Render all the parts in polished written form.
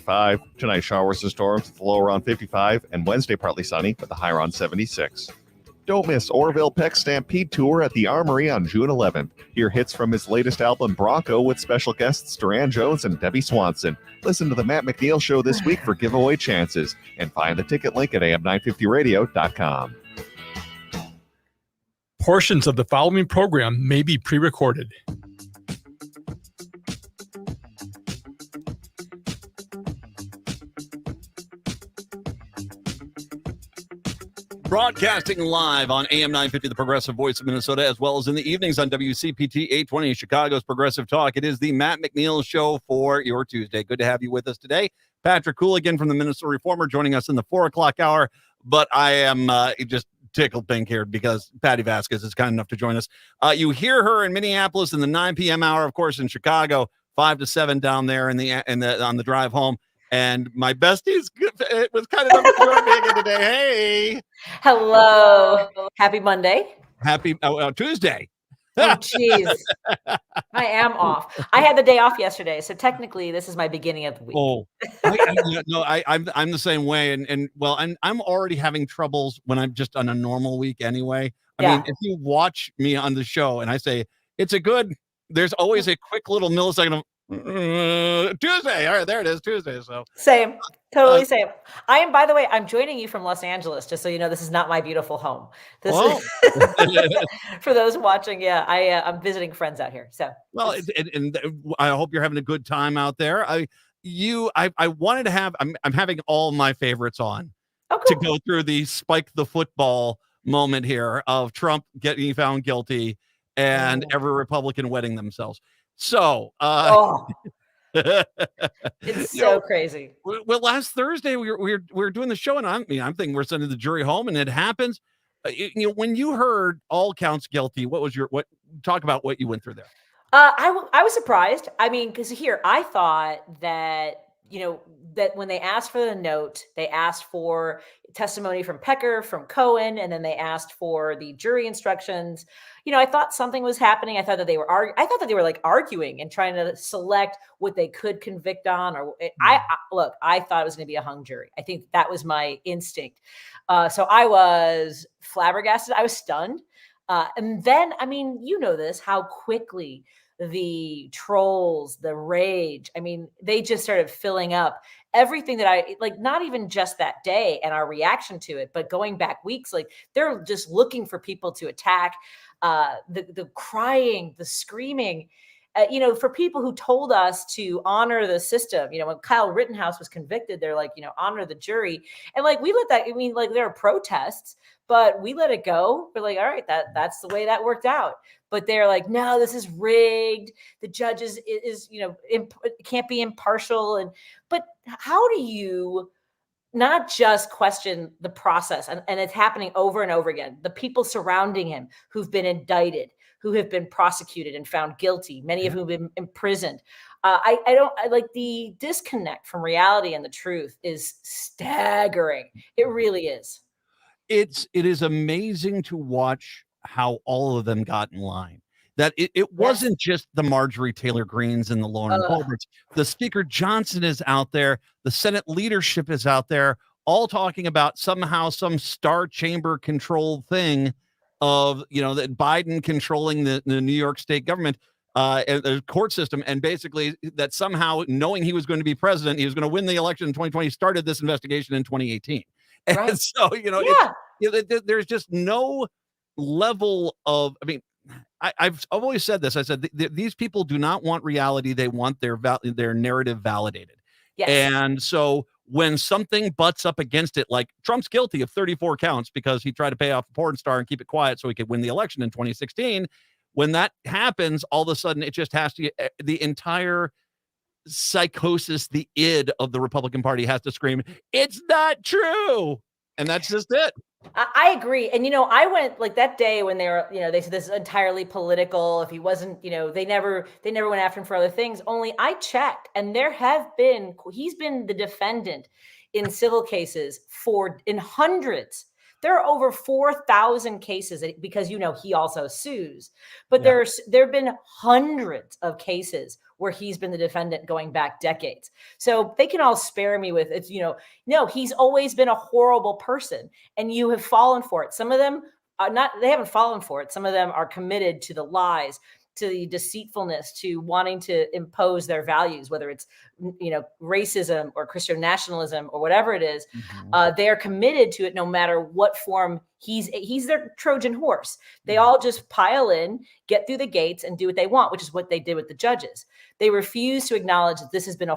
65. Tonight, showers and storms with a low around 55. And Wednesday, partly sunny with a high around 76. Don't miss Orville Peck's Stampede Tour at the Armory on June 11th. Hear hits from his latest album, Bronco, with special guests Duran Jones and Debbie Swanson. Listen to the Matt McNeil Show this week for giveaway chances. And find the ticket link at am950radio.com. Portions of the following program may be pre-recorded. Broadcasting live on AM 950, the Progressive Voice of Minnesota, as well as in the evenings on WCPT 820, Chicago's Progressive Talk. It is the Matt McNeil Show for your Tuesday. Good to have you with us today. Patrick Cooligan from the Minnesota Reformer joining us in the 4 o'clock hour. But I am just tickled pink here because Patty Vasquez is kind enough to join us. You hear her in Minneapolis in the 9 p.m. hour, of course, in Chicago, 5 to 7 down there on the drive home. And my besties, it was kind of joining today. Hey. Hello. Happy Monday. Happy Tuesday. Oh, jeez. I am off. I had the day off yesterday, so technically this is my beginning of the week. Oh, I'm the same way. And I'm already having troubles when I'm just on a normal week anyway. I mean, if you watch me on the show and I say, there's always a quick little millisecond of, Tuesday. All right, there it is, Tuesday. So same, totally same. I am, by the way, I'm joining you from Los Angeles, just so you know, this is not my beautiful home. This is for those watching. Yeah, I'm visiting friends out here. So and I hope you're having a good time out there. I wanted to have. I'm having all my favorites on to go through the spike the football moment here of Trump getting found guilty and every Republican wetting themselves. So, it's so crazy. Well, last Thursday we were doing the show, and I'm thinking we're sending the jury home, and it happens. When you heard all counts guilty, talk about what you went through there? I was surprised. I mean, because here I thought that that when they asked for the note, they asked for testimony from Pecker, from Cohen, and then they asked for the jury instructions. I thought something was happening. I thought that they were like arguing and trying to select what they could convict on. I thought it was going to be a hung jury. I think that was my instinct. So I was flabbergasted. I was stunned. And then, I mean, this, how quickly the trolls, the rage, I mean, they just started filling up everything that I like, not even just that day and our reaction to it, but going back weeks, like they're just looking for people to attack, the crying, the screaming, for people who told us to honor the system. When Kyle Rittenhouse was convicted, they're like, honor the jury. And like, we let that, I mean, like there are protests, but we let it go. We're like, all right, that's the way that worked out. But they're like, no, this is rigged. The judge is can't be impartial. But how do you not just question the process? And it's happening over and over again. The people surrounding him who've been indicted, who have been prosecuted and found guilty, many of whom have been imprisoned. I like the disconnect from reality and the truth is staggering. It really is. It is amazing to watch how all of them got in line. That it wasn't just the Marjorie Taylor Greens and the Lauren Boeberts. The Speaker Johnson is out there. The Senate leadership is out there, all talking about somehow some star chamber control thing of, that Biden controlling the New York state government, and the court system. And basically that somehow, knowing he was going to be president, he was going to win the election in 2020, started this investigation in 2018. Right. And so, there's just no level of, I mean, I've always said this. I said, these people do not want reality. They want their narrative validated. Yes. And so when something butts up against it, like Trump's guilty of 34 counts because he tried to pay off a porn star and keep it quiet so he could win the election in 2016. When that happens, all of a sudden it just has to, the entire psychosis, the id of the Republican Party has to scream, it's not true. And that's just it. I agree. And, I went like that day when they were, they said this is entirely political. If he wasn't, they never went after him for other things. Only I checked and he's been the defendant in civil cases in hundreds. There are over 4,000 cases because, he also sues, but there have been hundreds of cases where he's been the defendant going back decades. So they can all spare me with it's, no, he's always been a horrible person and you have fallen for it. Some of them are not, they haven't fallen for it. Some of them are committed to the lies, to the deceitfulness, to wanting to impose their values, whether it's racism or Christian nationalism or whatever it is. They are committed to it no matter what form. He's their Trojan horse. They all just pile in, get through the gates, and do what they want, which is what they did with the judges. They refuse to acknowledge that this has been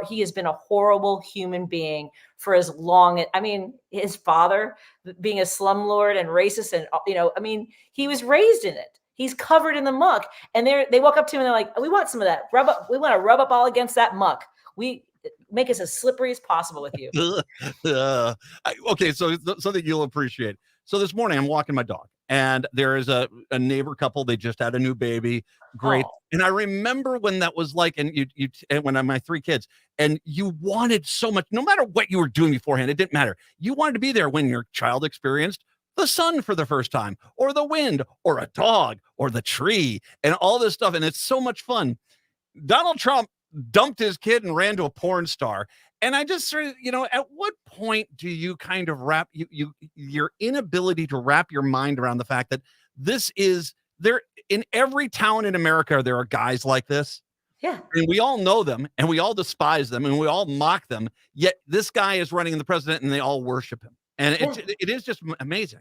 he has been a horrible human being for as long. I mean, his father being a slumlord and racist, and he was raised in it. He's covered in the muck, and they walk up to him and they're like, "We want some of that. Rub up. We want to rub up all against that muck. We make us as slippery as possible with you." Okay, so something you'll appreciate. So this morning I'm walking my dog, and there is a neighbor couple. They just had a new baby. Great. Oh. And I remember when that was like, and when I my 3 kids, and you wanted so much, no matter what you were doing beforehand, it didn't matter. You wanted to be there when your child experienced the sun for the first time, or the wind, or a dog, or the tree, and all this stuff. And it's so much fun. Donald Trump dumped his kid and ran to a porn star. And I just sort of, at what point do you kind of wrap your inability to wrap your mind around the fact that this is there in every town in America, there are guys like this. Yeah. And we all know them and we all despise them and we all mock them. Yet this guy is running the president and they all worship him. And it is just amazing.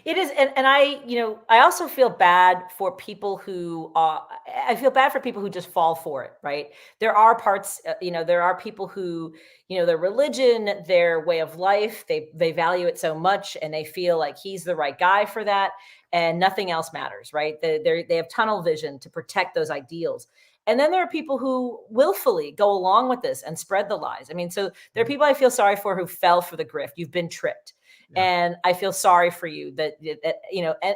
It is, and I also feel bad for people who I feel bad for people who just fall for it, right? There are parts, there are people who, their religion, their way of life, they value it so much, and they feel like he's the right guy for that, and nothing else matters, right? They have tunnel vision to protect those ideals. And then there are people who willfully go along with this and spread the lies. I mean, so there are people I feel sorry for who fell for the grift. You've been tricked. Yeah. And I feel sorry for you that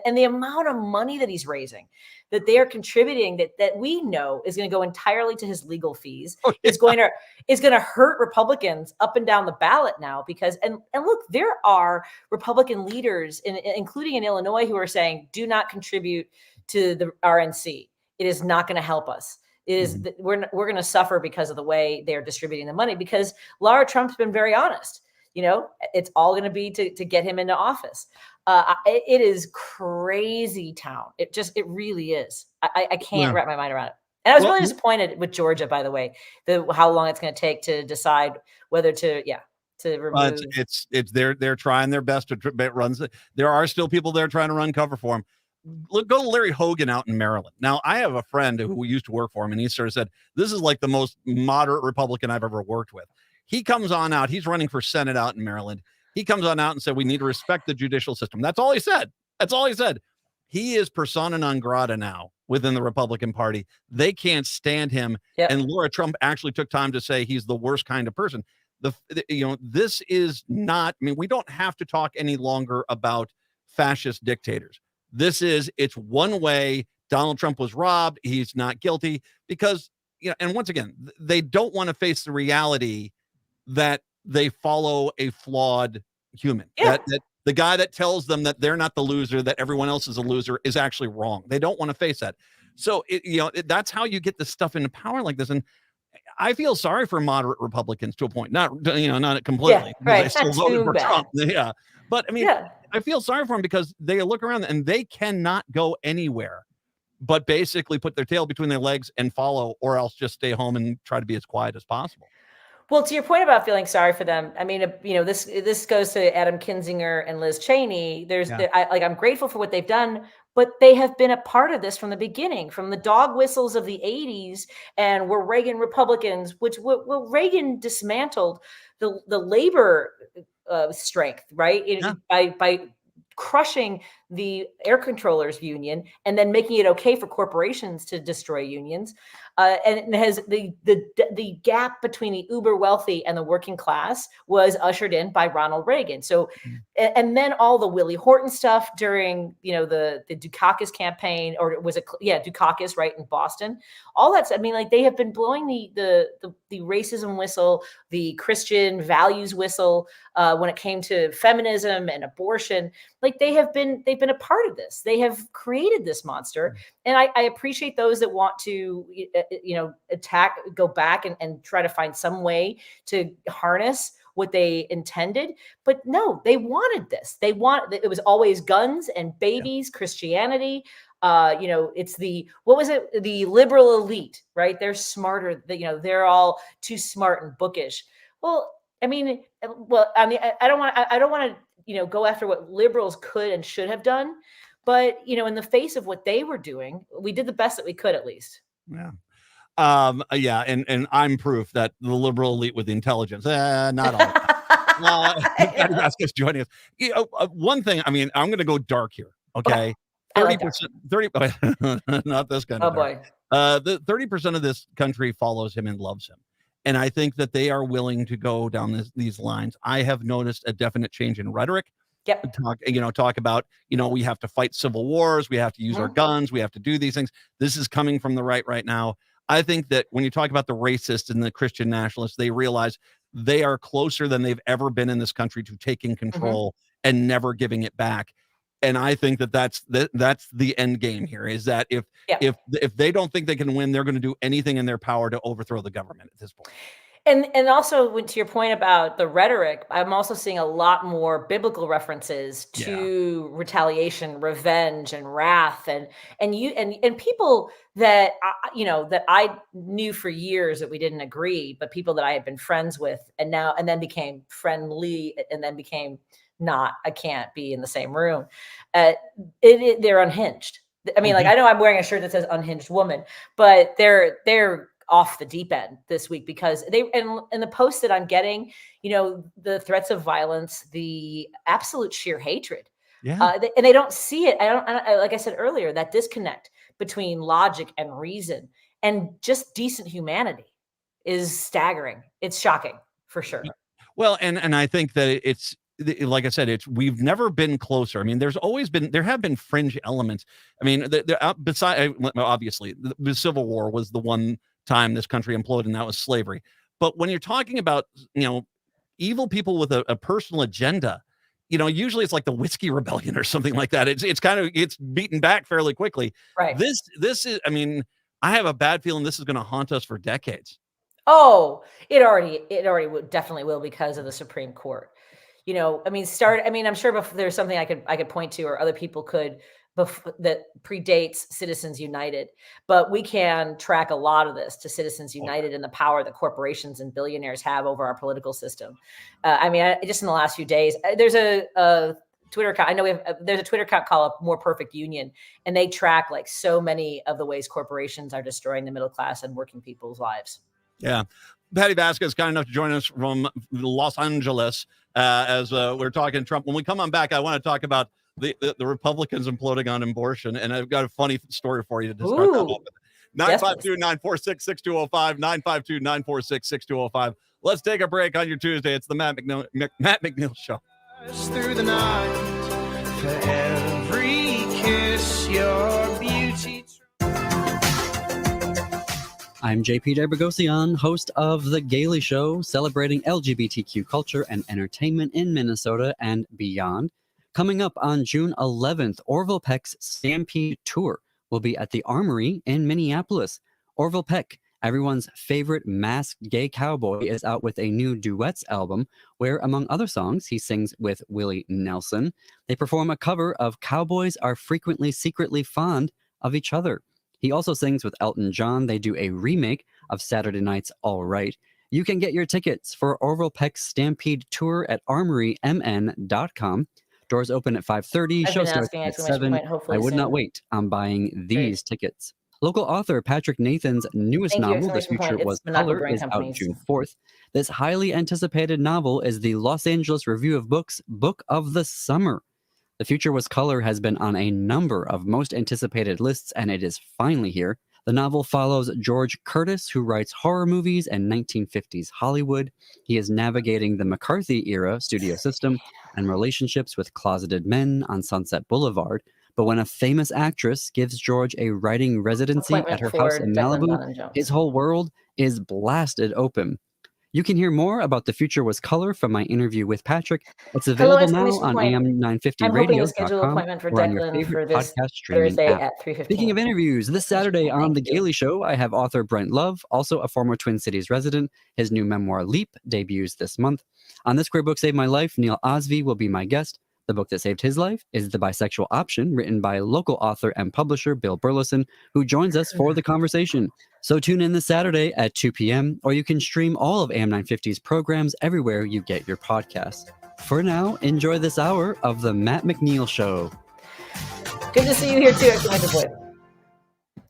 and the amount of money that he's raising, that they are contributing, that we know is going to go entirely to his legal fees, is going to hurt Republicans up and down the ballot now, because and look, there are Republican leaders, including in Illinois, who are saying, do not contribute to the RNC. It is not going to help us. It is we're going to suffer because of the way they're distributing the money, because Lara Trump's been very honest. It's all going to be to get him into office. It is crazy town. It really is. I can't wrap my mind around it. And I was really disappointed with Georgia, by the way, how long it's going to take to decide whether to remove. It's they're trying their best to run. There are still people there trying to run cover for him. Go to Larry Hogan out in Maryland. Now, I have a friend who used to work for him, and he sort of said, this is like the most moderate Republican I've ever worked with. He comes on out. He's running for Senate out in Maryland. He comes on out and said, we need to respect the judicial system. That's all he said. He is persona non grata now within the Republican Party. They can't stand him. Yep. And Laura Trump actually took time to say he's the worst kind of person. This is not, we don't have to talk any longer about fascist dictators. It's one way. Donald Trump was robbed. He's not guilty because, and once again, they don't want to face the reality that they follow a flawed human. Yeah. That the guy that tells them that they're not the loser, that everyone else is a loser, is actually wrong. They don't want to face that. So that's how you get this stuff into power like this. And I feel sorry for moderate Republicans to a point, not completely. Yeah, right. I still voted for Trump. Yeah. But I feel sorry for them because they look around and they cannot go anywhere but basically put their tail between their legs and follow, or else just stay home and try to be as quiet as possible. Well, to your point about feeling sorry for them, I mean, this goes to Adam Kinzinger and Liz Cheney. I'm grateful for what they've done, but they have been a part of this from the beginning, from the dog whistles of the 80s, and we're Reagan Republicans, which Reagan dismantled the labor strength, right? By crushing the air controllers union and then making it okay for corporations to destroy unions. And it has the gap between the uber wealthy and the working class was ushered in by Ronald Reagan. So, and then all the Willie Horton stuff during, the Dukakis campaign, or was it? Yeah. Dukakis, right. In Boston, all that's, they have been blowing the racism whistle, the Christian values whistle, when it came to feminism and abortion. They've been a part of this. They have created this monster. and I appreciate those that want to, go back and try to find some way to harness what they intended. But no, they wanted this. It was always guns and babies, Christianity. It's what was it? The liberal elite, right? They're smarter. They're all too smart and bookish. Well, I mean, I don't want to, go after what liberals could and should have done. But, in the face of what they were doing, we did the best that we could, at least. Yeah. And I'm proof that the liberal elite with the intelligence, not all. Patty Vasquez joining us. One thing, I mean, I'm going to go dark here. Okay. 30%, 30, not this kind of dark. Boy. The 30% of this country follows him and loves him. And I think that they are willing to go down these lines. I have noticed a definite change in rhetoric. Yep. Talk about, we have to fight civil wars. We have to use our guns. We have to do these things. This is coming from the right now. I think that when you talk about the racists and the Christian nationalists, they realize they are closer than they've ever been in this country to taking control and never giving it back. And I think that's the end game here, is that if they don't think they can win, they're going to do anything in their power to overthrow the government at this point. And also, to your point about the rhetoric, I'm also seeing a lot more biblical references to retaliation, revenge, and wrath, and people that that I knew for years that we didn't agree, but people that I had been friends with, and then became friendly, and then became not. I can't be in the same room. They're unhinged. I mean, I know I'm wearing a shirt that says "unhinged woman," but they're off the deep end this week, because in the posts that I'm getting, the threats of violence, the absolute sheer hatred, and they don't see it. Like I said earlier, that disconnect between logic and reason and just decent humanity is staggering. It's shocking, for sure. Well, and I think that it's, like I said, we've never been closer. I mean, there have been fringe elements. I mean, besides, obviously, the Civil War was the one time this country imploded, and that was slavery. But when you're talking about, evil people with a personal agenda, usually it's like the Whiskey Rebellion or something like that. It's beaten back fairly quickly. Right. This is, I mean, I have a bad feeling this is going to haunt us for decades. Oh, it already definitely will, because of the Supreme Court. I'm sure there's something I could point to, or other people could, that predates Citizens United, but we can track a lot of this to Citizens United and the power that corporations and billionaires have over our political system. Just in the last few days, there's a Twitter account. I know there's a Twitter account called More Perfect Union, and they track so many of the ways corporations are destroying the middle class and working people's lives. Yeah. Patty Vasquez is kind enough to join us from Los Angeles as we're talking Trump. When we come on back, I want to talk about the Republicans imploding on abortion, and I've got a funny story for you to start that off with. 952-946-6205, 952-946-6205. Let's take a break on your Tuesday. It's the Matt McNeil Show. Through the night, for every kiss, your beauty. I'm JP Debragosian, host of The Gaily Show, celebrating LGBTQ culture and entertainment in Minnesota and beyond. Coming up on June 11th, Orville Peck's Stampede Tour will be at the Armory in Minneapolis. Orville Peck, everyone's favorite masked gay cowboy, is out with a new duets album where, among other songs, he sings with Willie Nelson. They perform a cover of Cowboys Are Frequently Secretly Fond of Each Other. He also sings with Elton John. They do a remake of Saturday Night's All Right. You can get your tickets for Orville Peck's Stampede Tour at armorymn.com. Doors open at 5:30. Show starts at 7. I would not wait. I'm buying these tickets. Local author Patrick Nathan's newest novel, The Future Was Color, is out June 4th. This highly anticipated novel is the Los Angeles Review of Books Book of the Summer. The Future Was Color has been on a number of most anticipated lists, and it is finally here. The novel follows George Curtis, who writes horror movies and 1950s Hollywood. He is navigating the McCarthy-era studio system and relationships with closeted men on Sunset Boulevard. But when a famous actress gives George a writing residency at her house in Malibu, his whole world is blasted open. You can hear more about The Future Was Color from my interview with Patrick. It's Hello, available now exclamation on point. I'm hoping to schedule an am950radio.com appointment for or on your Declan favorite for this podcast streaming Thursday app. at 3:15. Speaking of interviews, this Saturday on The Gaily Show, I have author Brent Love, also a former Twin Cities resident. His new memoir, Leap, debuts this month. On This Queer Book Saved My Life, Neil Osby will be my guest. The book that saved his life is The Bisexual Option, written by local author and publisher Bill Burleson, who joins us for the conversation. So tune in this Saturday at 2 p.m., or you can stream all of AM950's programs everywhere you get your podcasts. For now, enjoy this hour of The Matt McNeil Show. Good to see you here too, exclamation point.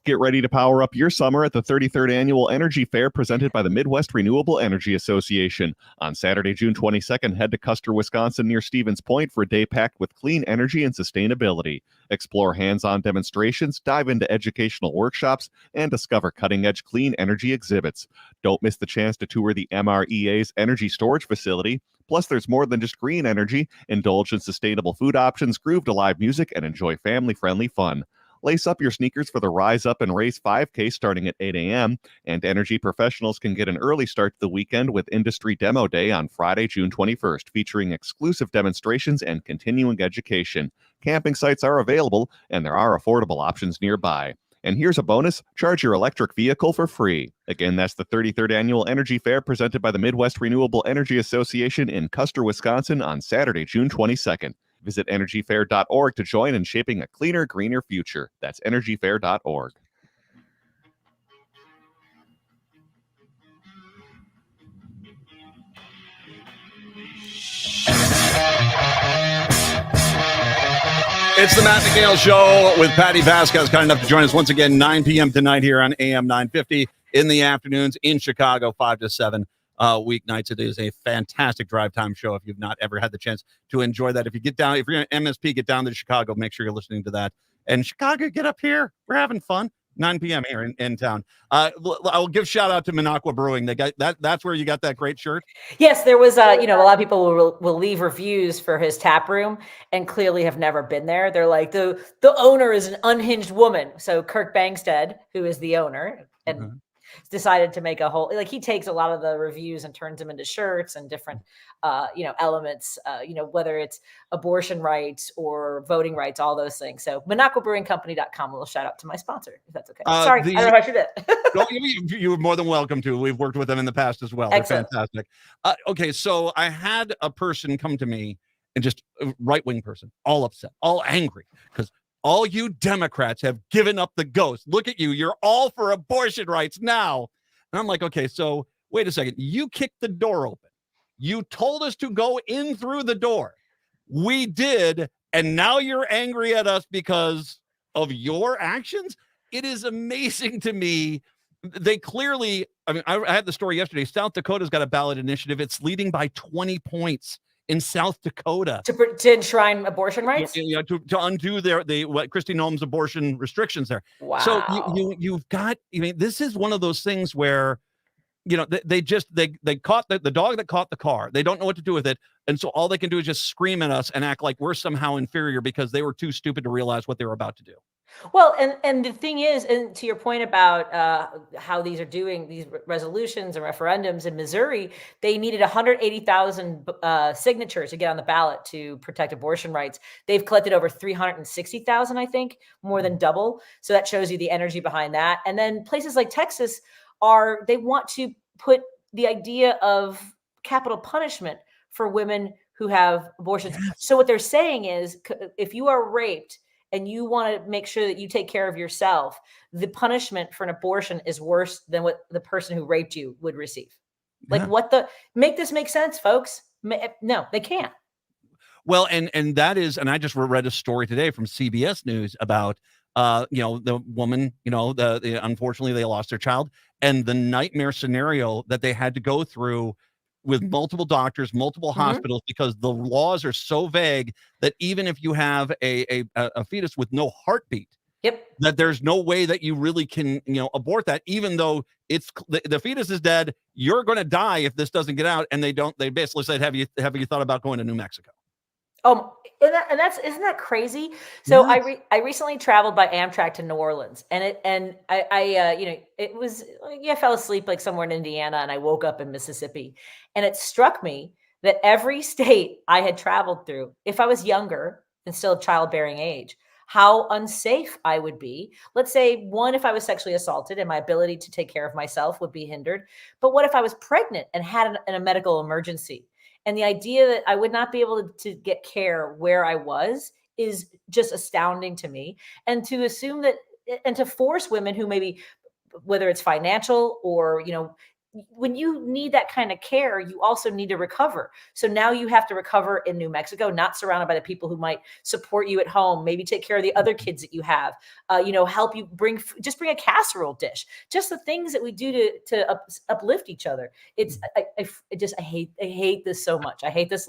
Get ready to power up your summer at the 33rd Annual Energy Fair presented by the Midwest Renewable Energy Association. On Saturday, June 22nd, head to Custer, Wisconsin near Stevens Point for a day packed with clean energy and sustainability. Explore hands-on demonstrations, dive into educational workshops, and discover cutting-edge clean energy exhibits. Don't miss the chance to tour the MREA's energy storage facility. Plus, there's more than just green energy. Indulge in sustainable food options, groove to live music, and enjoy family-friendly fun. Lace up your sneakers for the Rise Up and Race 5K starting at 8 a.m., and energy professionals can get an early start to the weekend with Industry Demo Day on Friday, June 21st, featuring exclusive demonstrations and continuing education. Camping sites are available, and there are affordable options nearby. And here's a bonus, charge your electric vehicle for free. Again, that's the 33rd Annual Energy Fair presented by the Midwest Renewable Energy Association in Custer, Wisconsin on Saturday, June 22nd. Visit energyfair.org to join in shaping a cleaner, greener future. That's energyfair.org. It's the Matt McNeil Show with Patty Vasquez, kind enough to join us once again, 9 p.m. tonight here on AM 950 in the afternoons in Chicago, 5 to 7 weeknights. It is a fantastic drive time show if you've not ever had the chance to enjoy that. If you're an MSP, get down to Chicago, make sure you're listening to that. And Chicago, get up here. We're having fun. 9 p.m. here in town. I'll give shout out to Minocqua Brewing. They got that's where you got that great shirt. Yes, there was a lot of people will leave reviews for his tap room and clearly have never been there. They're like, the owner is an unhinged woman. So Kirk Bangstead, who is the owner, and decided to make a whole, like, he takes a lot of the reviews and turns them into shirts and different elements, whether it's abortion rights or voting rights, all those things. So MinocquaBrewingCompany.com, a little shout out to my sponsor, if that's okay. Sorry, I don't know if I should do. You're more than welcome to. We've worked with them in the past as well. Excellent. They're fantastic. Okay, so I had a person come to me, and just a right-wing person, all upset, all angry, because all you Democrats have given up the ghost. Look at you. You're all for abortion rights now. And I'm like, okay, so wait a second. You kicked the door open. You told us to go in through the door. We did. And now you're angry at us because of your actions? It is amazing to me. They clearly, I had the story yesterday. South Dakota's got a ballot initiative. It's leading by 20 points in South Dakota to enshrine abortion rights, to undo what Kristi Noem's abortion restrictions there. Wow. So you've got, this is one of those things where, they caught the dog that caught the car. They don't know what to do with it. And so all they can do is just scream at us and act like we're somehow inferior because they were too stupid to realize what they were about to do. Well, and the thing is, and to your point about how these are doing these resolutions and referendums in Missouri, they needed 180,000 signatures to get on the ballot to protect abortion rights. They've collected over 360,000, I think, more than double. So that shows you the energy behind that. And then places like Texas they want to put the idea of capital punishment for women who have abortions. So what they're saying is, if you are raped and you want to make sure that you take care of yourself, the punishment for an abortion is worse than what the person who raped you would receive. Like, make this make sense, folks? No, they can't. Well, and that is, and I just read a story today from CBS News about, the woman, unfortunately they lost their child, and the nightmare scenario that they had to go through with multiple doctors, multiple hospitals, because the laws are so vague that even if you have a fetus with no heartbeat, that there's no way that you really can, abort that, even though the fetus is dead, you're going to die if this doesn't get out. And they basically said, have you thought about going to New Mexico? And that's isn't that crazy? So Yes. I recently traveled by Amtrak to New Orleans, and it was I fell asleep like somewhere in Indiana, and I woke up in Mississippi, and it struck me that every state I had traveled through, if I was younger and still of childbearing age, how unsafe I would be. Let's say one, if I was sexually assaulted and my ability to take care of myself would be hindered. But what if I was pregnant and had a medical emergency? And the idea that I would not be able to get care where I was is just astounding to me. And to assume that, and to force women who maybe, whether it's financial or, when you need that kind of care, you also need to recover. So now you have to recover in New Mexico, not surrounded by the people who might support you at home, maybe take care of the other kids that you have, help you just bring a casserole dish, just the things that we do to uplift each other. It's, I hate this so much. I hate this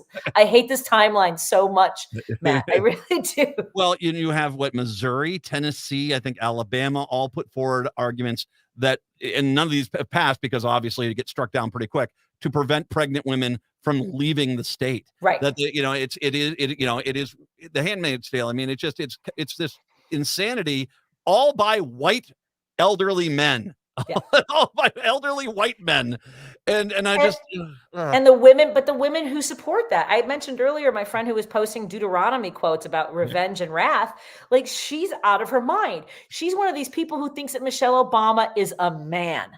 timeline so much, Matt. I really do. Well, you have what, Missouri, Tennessee, I think Alabama all put forward arguments that, and none of these have passed because obviously it gets struck down pretty quick, to prevent pregnant women from leaving the state. Right. That it is the Handmaid's Tale. I mean, it's this insanity, all by white elderly men. Yeah. All by elderly white men. And and the women who support that. I mentioned earlier my friend who was posting Deuteronomy quotes about revenge and wrath. Like, she's out of her mind. She's one of these people who thinks that Michelle Obama is a man.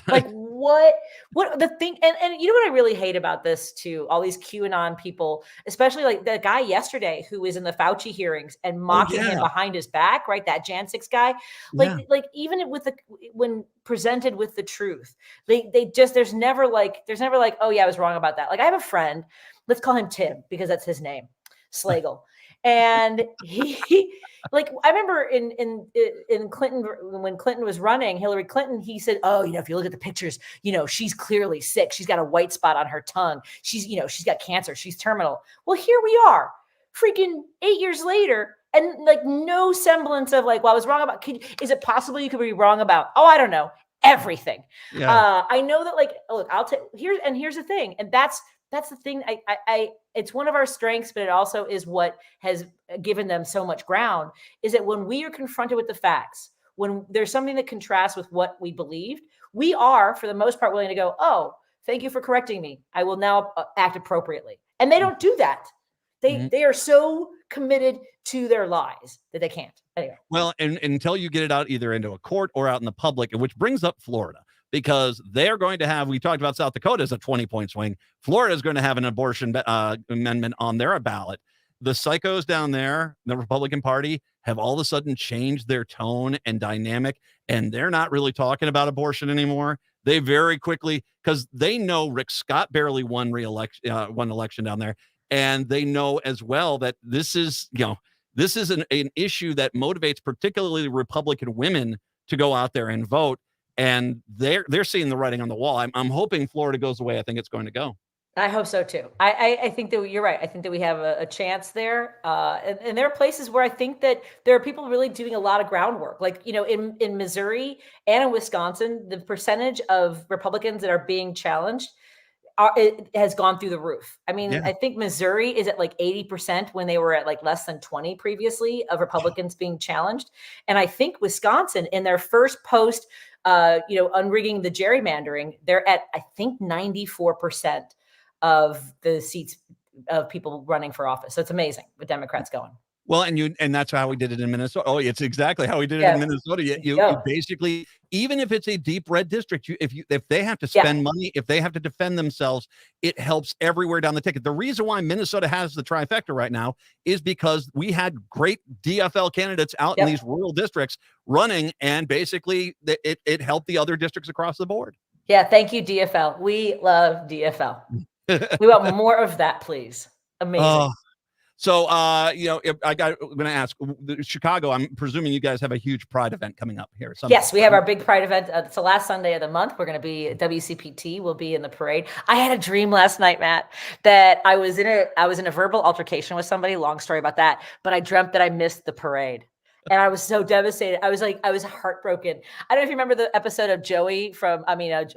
Like, what the thing, and you know what I really hate about this too, all these QAnon people, especially like the guy yesterday who was in the Fauci hearings and mocking him behind his back, right? That Jan 6 guy, like even when presented with the truth, there's never like, oh yeah, I was wrong about that. Like, I have a friend, let's call him Tim because that's his name, Slagle. And he like, I remember in Clinton, when Clinton was running, Hillary Clinton, he said, oh, if you look at the pictures, she's clearly sick. She's got a white spot on her tongue. She's got cancer. She's terminal. Well, here we are freaking 8 years later. And like no semblance of like, well, I was wrong about, is it possible you could be wrong about, I don't know, everything. Yeah. I know that, like, look, here's the thing. And that's the thing. It's one of our strengths, but it also is what has given them so much ground, is that when we are confronted with the facts, when there's something that contrasts with what we believed, we are, for the most part, willing to go, oh, thank you for correcting me. I will now act appropriately. And they don't do that. They are so committed to their lies that they can't. Anyway. Well, and until you get it out either into a court or out in the public, which brings up Florida, because they're going to have, we talked about South Dakota as a 20-point swing. Florida is going to have an abortion amendment on their ballot. The psychos down there, the Republican Party, have all of a sudden changed their tone and dynamic, and they're not really talking about abortion anymore. They very quickly, because they know Rick Scott barely won election down there, and they know as well that this is an issue that motivates particularly Republican women to go out there and vote. And they're seeing the writing on the wall. I'm hoping Florida goes away. I think it's going to go. I hope so too. I think that you're right. I think that we have a chance there. And there are places where I think that there are people really doing a lot of groundwork. Like, in Missouri and in Wisconsin, the percentage of Republicans that are being challenged it has gone through the roof. I mean, I think Missouri is at like 80% when they were at like less than 20 previously of Republicans being challenged. And I think Wisconsin, in their first post, unrigging the gerrymandering, they're at, I think, 94% of the seats of people running for office. So it's amazing what Democrats going. Well, and that's how we did it in Minnesota. Oh, it's exactly how we did it in Minnesota. You basically, even if it's a deep red district, if they have to spend money, if they have to defend themselves, it helps everywhere down the ticket. The reason why Minnesota has the trifecta right now is because we had great DFL candidates out in these rural districts running, and basically it helped the other districts across the board. Yeah, thank you, DFL. We love DFL. We want more of that, please. Amazing. So, I'm going to ask Chicago. I'm presuming you guys have a huge Pride event coming up here. Yes, we have our big Pride event. It's the last Sunday of the month. We're going to be WCPT. We'll be in the parade. I had a dream last night, Matt, that I was in a verbal altercation with somebody. Long story about that, but I dreamt that I missed the parade. And I was so devastated. I was heartbroken. I don't know if you remember the episode of Joey from,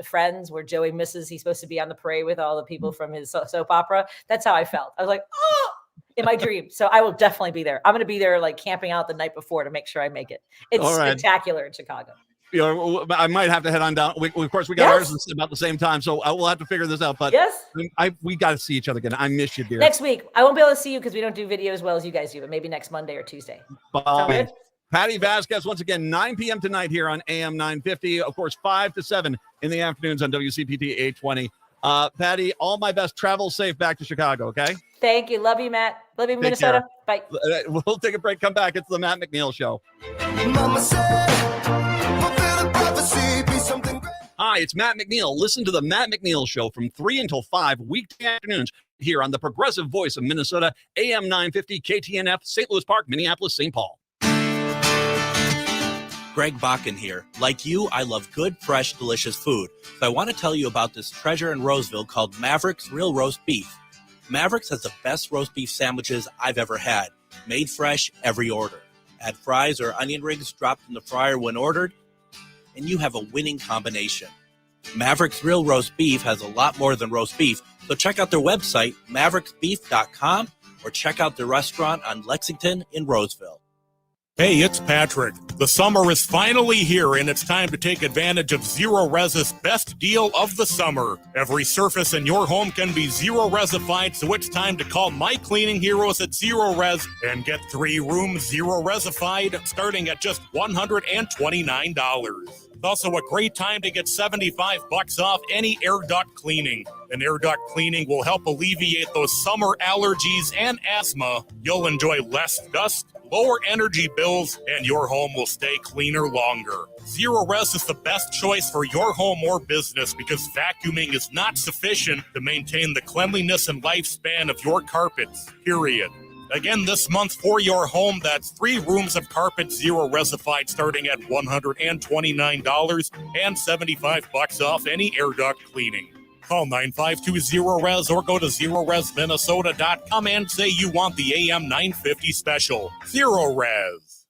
Friends, where Joey misses. He's supposed to be on the parade with all the people from his soap opera. That's how I felt. I was like, oh. in my dream. So I will definitely be there. I'm going to be there like camping out the night before to make sure I make it. It's All right. spectacular in Chicago. You know, I might have to head on down. Of course, we got ours about the same time, so we'll have to figure this out. But yes, we got to see each other again. I miss you, dear. Next week, I won't be able to see you because we don't do video as well as you guys do, but maybe next Monday or Tuesday. Sound good? Patty Vasquez, once again, 9 p.m. tonight here on AM 950. Of course, 5 to 7 in the afternoons on WCPT 820. Patty, all my best. Travel safe back to Chicago, okay? Thank you. Love you, Matt. Love you, Minnesota. Bye. We'll take a break. Come back. It's the Matt McNeil Show. Mama said, fulfill the prophecy, be something great. Hi, it's Matt McNeil. Listen to the Matt McNeil Show from 3 until 5 weekday afternoons here on the progressive voice of Minnesota, AM 950 KTNF, St. Louis Park, Minneapolis, St. Paul. Greg Bakken here. Like you, I love good, fresh, delicious food. So I want to tell you about this treasure in Roseville called Maverick's Real Roast Beef. Maverick's has the best roast beef sandwiches I've ever had. Made fresh, every order. Add fries or onion rings dropped in the fryer when ordered, and you have a winning combination. Maverick's Real Roast Beef has a lot more than roast beef, so check out their website, mavericksbeef.com, or check out their restaurant on Lexington in Roseville. Hey, it's Patrick. The summer is finally here, and it's time to take advantage of Zero Res's best deal of the summer. Every surface in your home can be Zero Resified, so it's time to call my cleaning heroes at Zero Res and get 3 rooms Zero Resified starting at just $129. It's also a great time to get $75 off any air duct cleaning. An air duct cleaning will help alleviate those summer allergies and asthma. You'll enjoy less dust, lower energy bills, and your home will stay cleaner longer. Zero Res is the best choice for your home or business because vacuuming is not sufficient to maintain the cleanliness and lifespan of your carpets, period. Again, this month for your home, that's 3 rooms of carpet Zero Resified starting at $129 and $75 off any air duct cleaning. Call 952-ZERO-RES or go to ZeroResMinnesota.com and say you want the AM 950 special. Zero Res.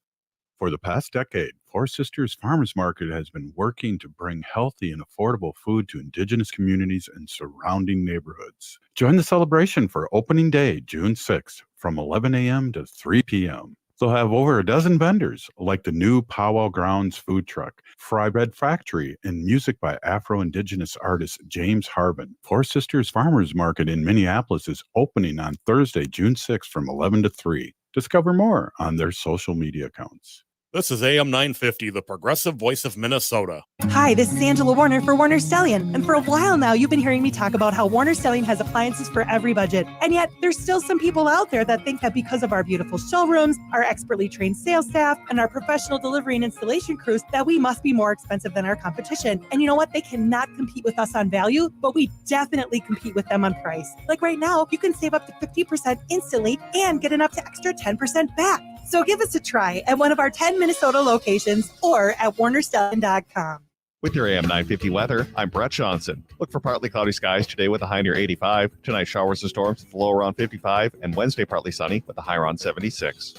For the past decade, Four Sisters Farmers Market has been working to bring healthy and affordable food to Indigenous communities and surrounding neighborhoods. Join the celebration for opening day, June 6th, from 11 a.m. to 3 p.m. They'll have over a dozen vendors, like the new Powwow Grounds food truck, Fry Bread Factory, and music by Afro-Indigenous artist James Harbin. Four Sisters Farmers Market in Minneapolis is opening on Thursday, June 6th from 11 to 3. Discover more on their social media accounts. This is AM 950, the progressive voice of Minnesota. Hi, this is Angela Warner for Warner Stellian. And for a while now, you've been hearing me talk about how Warner Stellian has appliances for every budget. And yet, there's still some people out there that think that because of our beautiful showrooms, our expertly trained sales staff, and our professional delivery and installation crews, that we must be more expensive than our competition. And you know what? They cannot compete with us on value, but we definitely compete with them on price. Like right now, you can save up to 50% instantly and get an up to extra 10% back. So give us a try at one of our 10 Minnesota locations or at warnerstellian.com. With your AM 950 weather, I'm Brett Johnson. Look for partly cloudy skies today with a high near 85. Tonight, showers and storms with a low around 55. And Wednesday, partly sunny with a high around 76.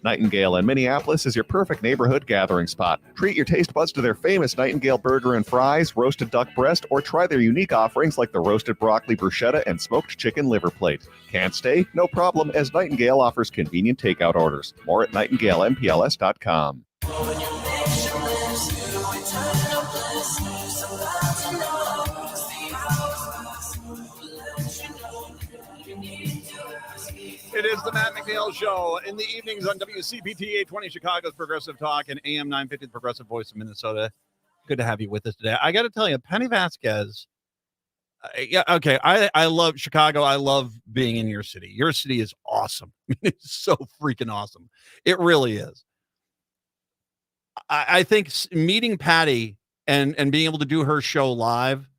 Nightingale in Minneapolis is your perfect neighborhood gathering spot. Treat your taste buds to their famous Nightingale burger and fries, roasted duck breast, or try their unique offerings like the roasted broccoli bruschetta and smoked chicken liver plate. Can't stay? No problem, as Nightingale offers convenient takeout orders. More at nightingalempls.com. It is the Matt McNeil Show in the evenings on WCPT 820 Chicago's Progressive Talk and AM 950, the Progressive Voice of Minnesota. Good to have you with us today. I got to tell you, Penny Vasquez. I love Chicago. I love being in your city. Your city is awesome. It's so freaking awesome. It really is. I think meeting Patty and being able to do her show live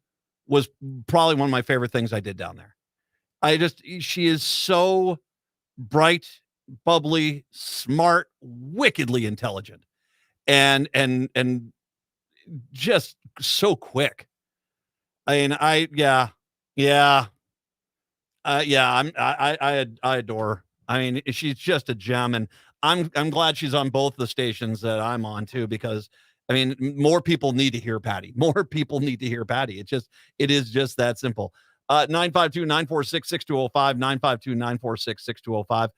was probably one of my favorite things I did down there. She is so bright, bubbly, smart, wickedly intelligent, and just so quick. I mean, I adore her. I mean, she's just a gem, and I'm glad she's on both the stations that I'm on too, because I mean, more people need to hear Patty. More people need to hear Patty. It is just that simple. 952-946-6205, 952-946-6205.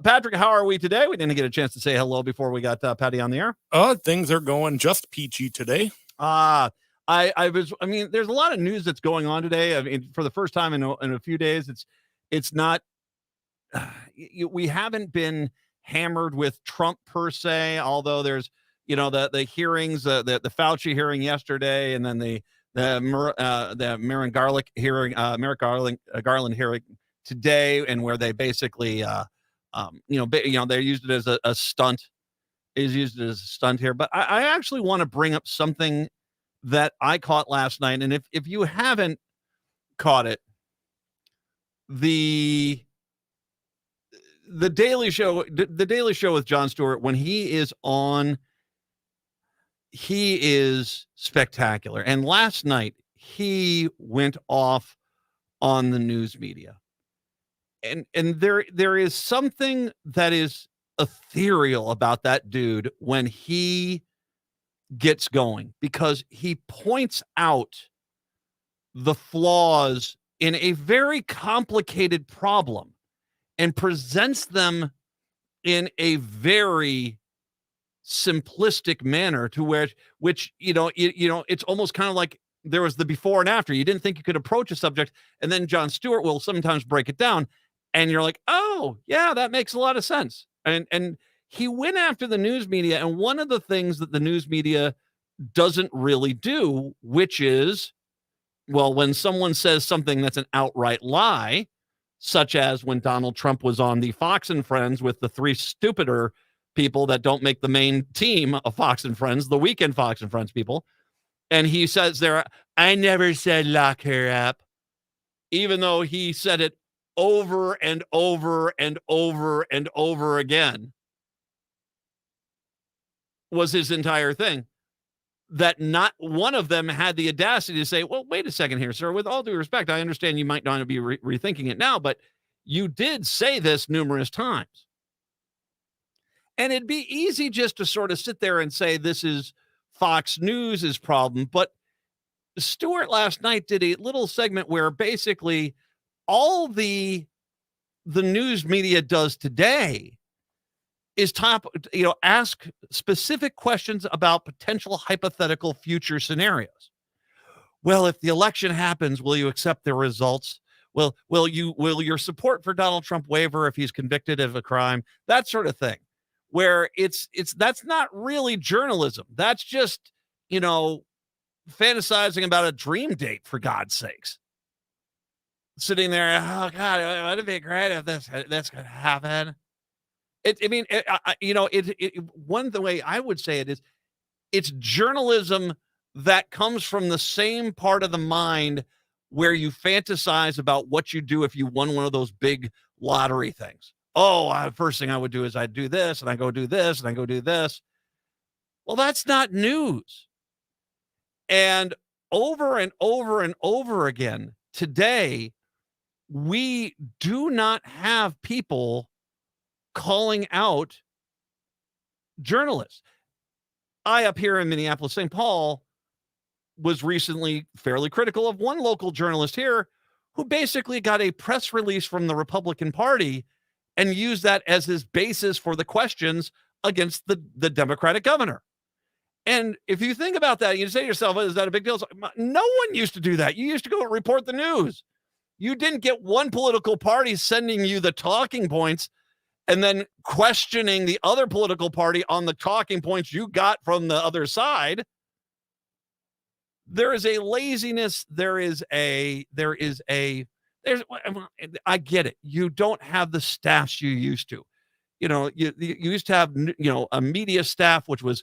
Patrick, how are we today? We didn't get a chance to say hello before we got Patty on the air. Things are going just peachy today. I mean, there's a lot of news that's going on today. I mean, for the first time in a few days, it's not, we haven't been hammered with Trump per se, although there's, the hearings, the Fauci hearing yesterday, and then the Merrick Garland hearing today, and where they basically, they used it as a stunt, here. But I actually want to bring up something that I caught last night. And if you haven't caught it, the Daily Show with Jon Stewart, when he is on, he is spectacular. And last night he went off on the news media. And there is something that is ethereal about that dude when he gets going, because he points out the flaws in a very complicated problem and presents them in a very simplistic manner, to which it's almost kind of like there was the before and after. You didn't think you could approach a subject, and then Jon Stewart will sometimes break it down, and you're like, oh yeah, that makes a lot of sense. And he went after the news media, and one of the things that the news media doesn't really do, which is, well, when someone says something that's an outright lie, such as when Donald Trump was on the Fox and Friends with the three stupider people that don't make the main team of Fox and Friends, the weekend Fox and Friends people, and he says there, I never said lock her up, even though he said it over and over and over and over again, was his entire thing. That not one of them had the audacity to say, well, wait a second here, sir, with all due respect, I understand you might not be rethinking it now, but you did say this numerous times. And it'd be easy just to sort of sit there and say this is Fox News' problem, but Stewart last night did a little segment where basically all the news media does today is ask specific questions about potential hypothetical future scenarios. Well, if the election happens, will you accept the results? Will your support for Donald Trump waver if he's convicted of a crime? That sort of thing, where that's not really journalism. That's just, fantasizing about a dream date, for God's sakes. Sitting there, oh God, wouldn't it be great if this could happen? One the way I would say it is, it's journalism that comes from the same part of the mind where you fantasize about what you do if you won one of those big lottery things. Oh, first thing I would do is I'd do this, and I go do this, and I go do this. Well, that's not news. And over and over and over again today, we do not have people calling out journalists. I, up here in Minneapolis, St. Paul, was recently fairly critical of one local journalist here who basically got a press release from the Republican Party and used that as his basis for the questions against the Democratic governor. And if you think about that, you say to yourself, is that a big deal? No one used to do that. You used to go and report the news. You didn't get one political party sending you the talking points and then questioning the other political party on the talking points you got from the other side. There is a laziness. I get it. You don't have the staffs you used to. You used to have, a media staff, which was,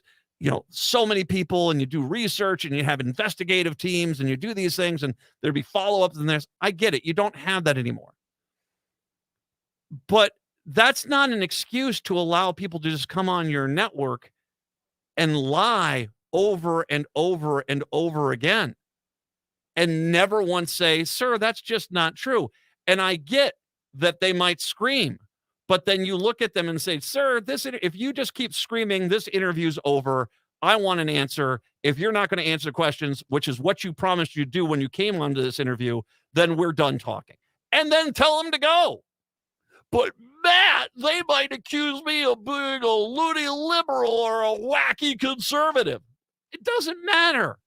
so many people, and you do research and you have investigative teams and you do these things and there'd be follow-ups and I get it. You don't have that anymore. But that's not an excuse to allow people to just come on your network and lie over and over and over again and never once say, sir, that's just not true. And I get that they might scream, but then you look at them and say, sir, if you just keep screaming, this interview's over. I want an answer. If you're not going to answer questions, which is what you promised you'd do when you came onto this interview, then we're done talking. And then tell them to go. But Matt, they might accuse me of being a loony liberal or a wacky conservative. It doesn't matter.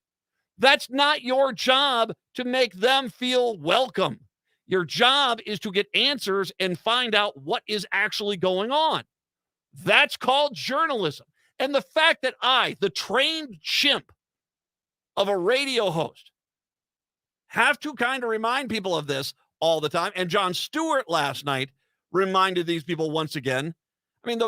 That's not your job to make them feel welcome. Your job is to get answers and find out what is actually going on. That's called journalism. And the fact that I, the trained chimp of a radio host, have to kind of remind people of this all the time. And Jon Stewart last night reminded these people once again. I mean,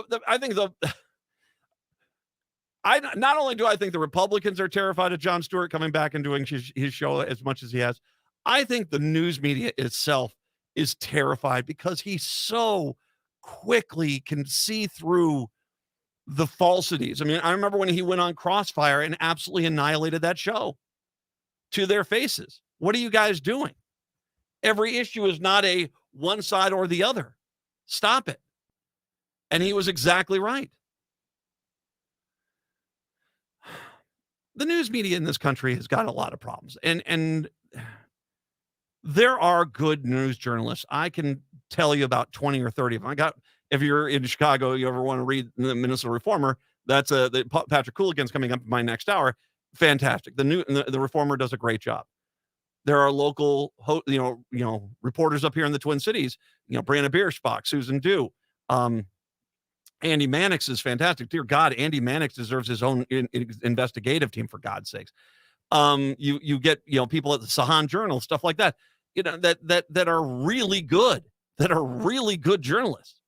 not only do I think the Republicans are terrified of Jon Stewart coming back and doing his show as much as he has, I think the news media itself is terrified because he so quickly can see through the falsities. I mean, I remember when he went on Crossfire and absolutely annihilated that show to their faces. What are you guys doing? Every issue is not a one side or the other. Stop it. And he was exactly right. The news media in this country has got a lot of problems. And there are good news journalists. I can tell you about 20 or 30 of them. If you're in Chicago, you ever want to read the Minnesota Reformer, that's Patrick Cooligan's coming up in my next hour. Fantastic. The Reformer does a great job. There are local, reporters up here in the Twin Cities. Brianna Bierschbach, Susan Dew, Andy Mannix is fantastic. Dear God, Andy Mannix deserves his own investigative team, for God's sakes. You get people at the Sahan Journal, stuff like that. That are really good. That are really good journalists.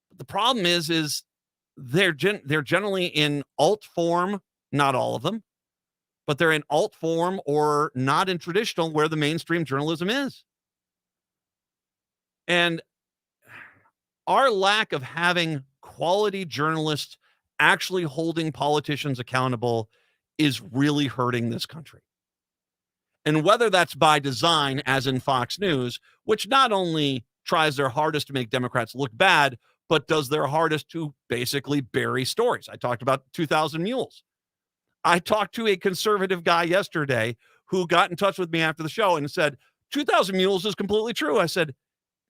But the problem is they're generally in alt form. Not all of them, but they're in alt form or not in traditional where the mainstream journalism is. And our lack of having quality journalists actually holding politicians accountable is really hurting this country. And whether that's by design, as in Fox News, which not only tries their hardest to make Democrats look bad, but does their hardest to basically bury stories. I talked about 2,000 Mules. I talked to a conservative guy yesterday who got in touch with me after the show and said, 2,000 Mules is completely true. I said,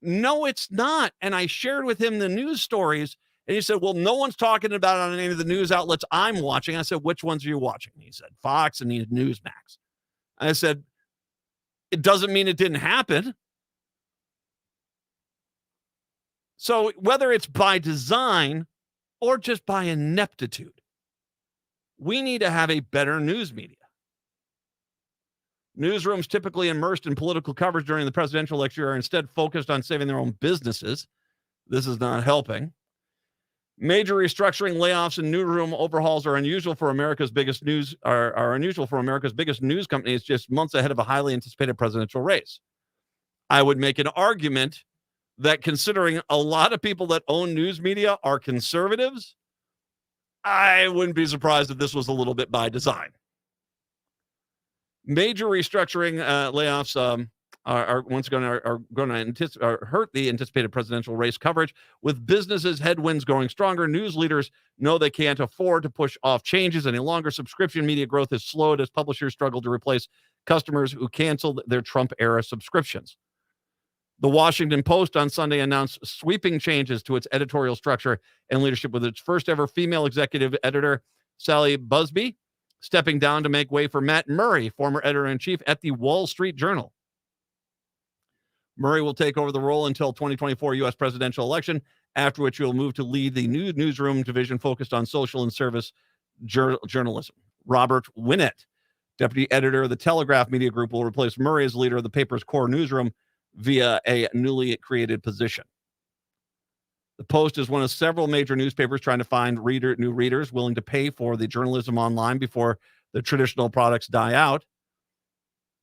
no, it's not. And I shared with him the news stories. And he said, well, no one's talking about it on any of the news outlets I'm watching. I said, which ones are you watching? He said, Fox and Newsmax. I said, it doesn't mean it didn't happen. So whether it's by design or just by ineptitude, we need to have a better news media. Newsrooms typically immersed in political coverage during the presidential election are instead focused on saving their own businesses. This is not helping. Major restructuring, layoffs, and newsroom overhauls are unusual for America's biggest news companies just months ahead of a highly anticipated presidential race. I would make an argument that considering a lot of people that own news media are conservatives, I wouldn't be surprised if this was a little bit by design. Major restructuring, layoffs are once again are going to hurt the anticipated presidential race coverage. With businesses' headwinds growing stronger, news leaders know they can't afford to push off changes any longer. Subscription media growth has slowed as publishers struggle to replace customers who canceled their Trump-era subscriptions. The Washington Post on Sunday announced sweeping changes to its editorial structure and leadership, with its first ever female executive editor, Sally Busby, stepping down to make way for Matt Murray, former editor-in-chief at the Wall Street Journal. Murray will take over the role until 2024 U.S. presidential election, after which he will move to lead the new newsroom division focused on social and service journalism. Robert Winnett, deputy editor of the Telegraph Media Group, will replace Murray as leader of the paper's core newsroom via a newly created position. The Post is one of several major newspapers trying to find new readers willing to pay for the journalism online before the traditional products die out.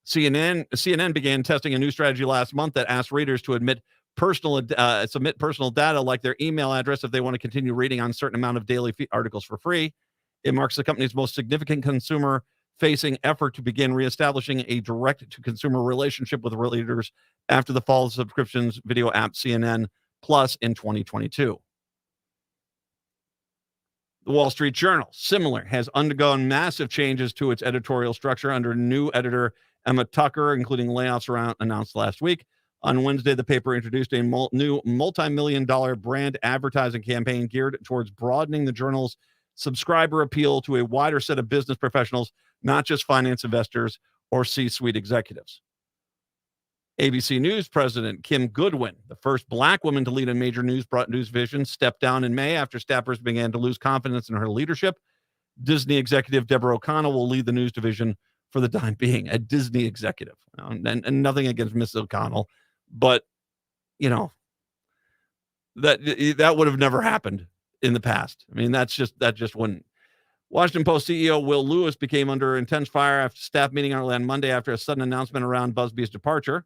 CNN began testing a new strategy last month that asked readers to submit personal data like their email address if they want to continue reading on a certain amount of daily articles for free. It marks the company's most significant consumer-facing effort to begin reestablishing a direct-to-consumer relationship with readers after the fall of subscriptions video app CNN Plus in 2022. The Wall Street Journal, similar, has undergone massive changes to its editorial structure under new editor Emma Tucker, including layoffs announced last week. On Wednesday, the paper introduced a new multi-million-dollar brand advertising campaign geared towards broadening the journal's subscriber appeal to a wider set of business professionals, not just finance investors or C-suite executives. ABC News president Kim Goodwin, the first Black woman to lead a major news division, stepped down in May after staffers began to lose confidence in her leadership. Disney executive Deborah O'Connell will lead the news division for the time being, a Disney executive. And nothing against Miss O'Connell, but, that would have never happened in the past. I mean, that just wouldn't. Washington Post CEO Will Lewis became under intense fire after staff meeting on Monday after a sudden announcement around Busby's departure.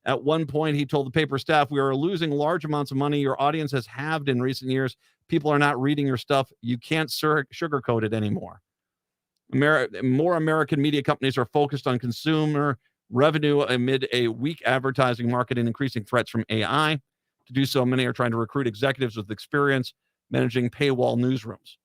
At one point, he told the paper staff, "We are losing large amounts of money. Your audience has halved in recent years. People are not reading your stuff. You can't sugarcoat it anymore." More American media companies are focused on consumer revenue amid a weak advertising market and increasing threats from AI. To do so, many are trying to recruit executives with experience managing paywall newsrooms.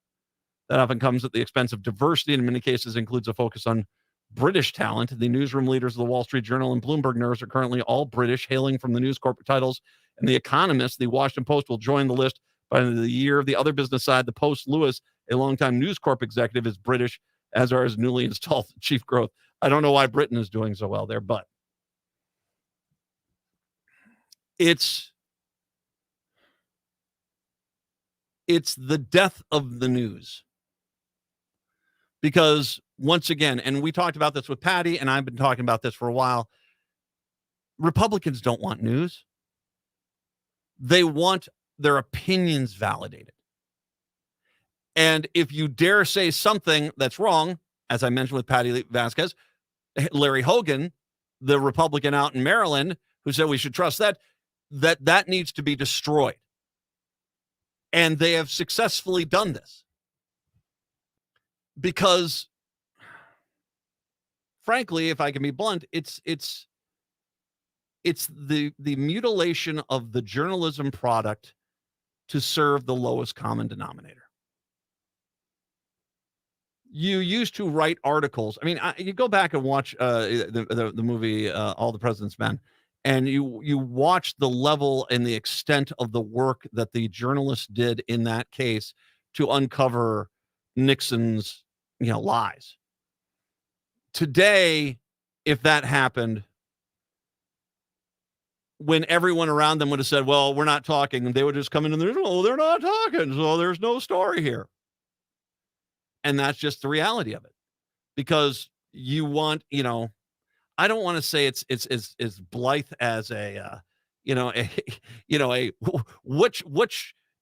That often comes at the expense of diversity, and in many cases includes a focus on British talent. The newsroom leaders of the Wall Street Journal and Bloomberg Nerds are currently all British, hailing from the News Corp titles. And The Economist, the Washington Post, will join the list by the end of the year. The other business side, the Post Lewis, a longtime News Corp executive, is British, as are his newly installed chief growth. I don't know why Britain is doing so well there, but it's the death of the news. Because once again, and we talked about this with Patty, and I've been talking about this for a while, Republicans don't want news. They want their opinions validated. And if you dare say something that's wrong, as I mentioned with Patty Vasquez, Larry Hogan, the Republican out in Maryland, who said we should trust that needs to be destroyed. And they have successfully done this. Because, frankly, if I can be blunt, it's the mutilation of the journalism product to serve the lowest common denominator. You used to write articles. I mean, you go back and watch the movie All the President's Men, and you watch the level and the extent of the work that the journalists did in that case to uncover Nixon's lies. Today, if that happened, when everyone around them would have said, well, we're not talking, and they would just come in and they're not talking, so there's no story here. And that's just the reality of it. Because you want, I don't want to say it's as blithe as which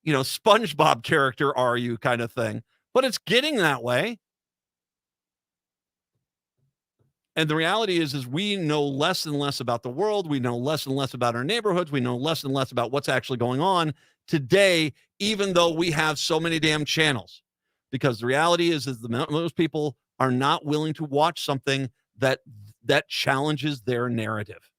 SpongeBob character are you kind of thing, but it's getting that way. And the reality is we know less and less about the world. We know less and less about our neighborhoods. We know less and less about what's actually going on today, even though we have so many damn channels. Because the reality is most people are not willing to watch something that challenges their narrative.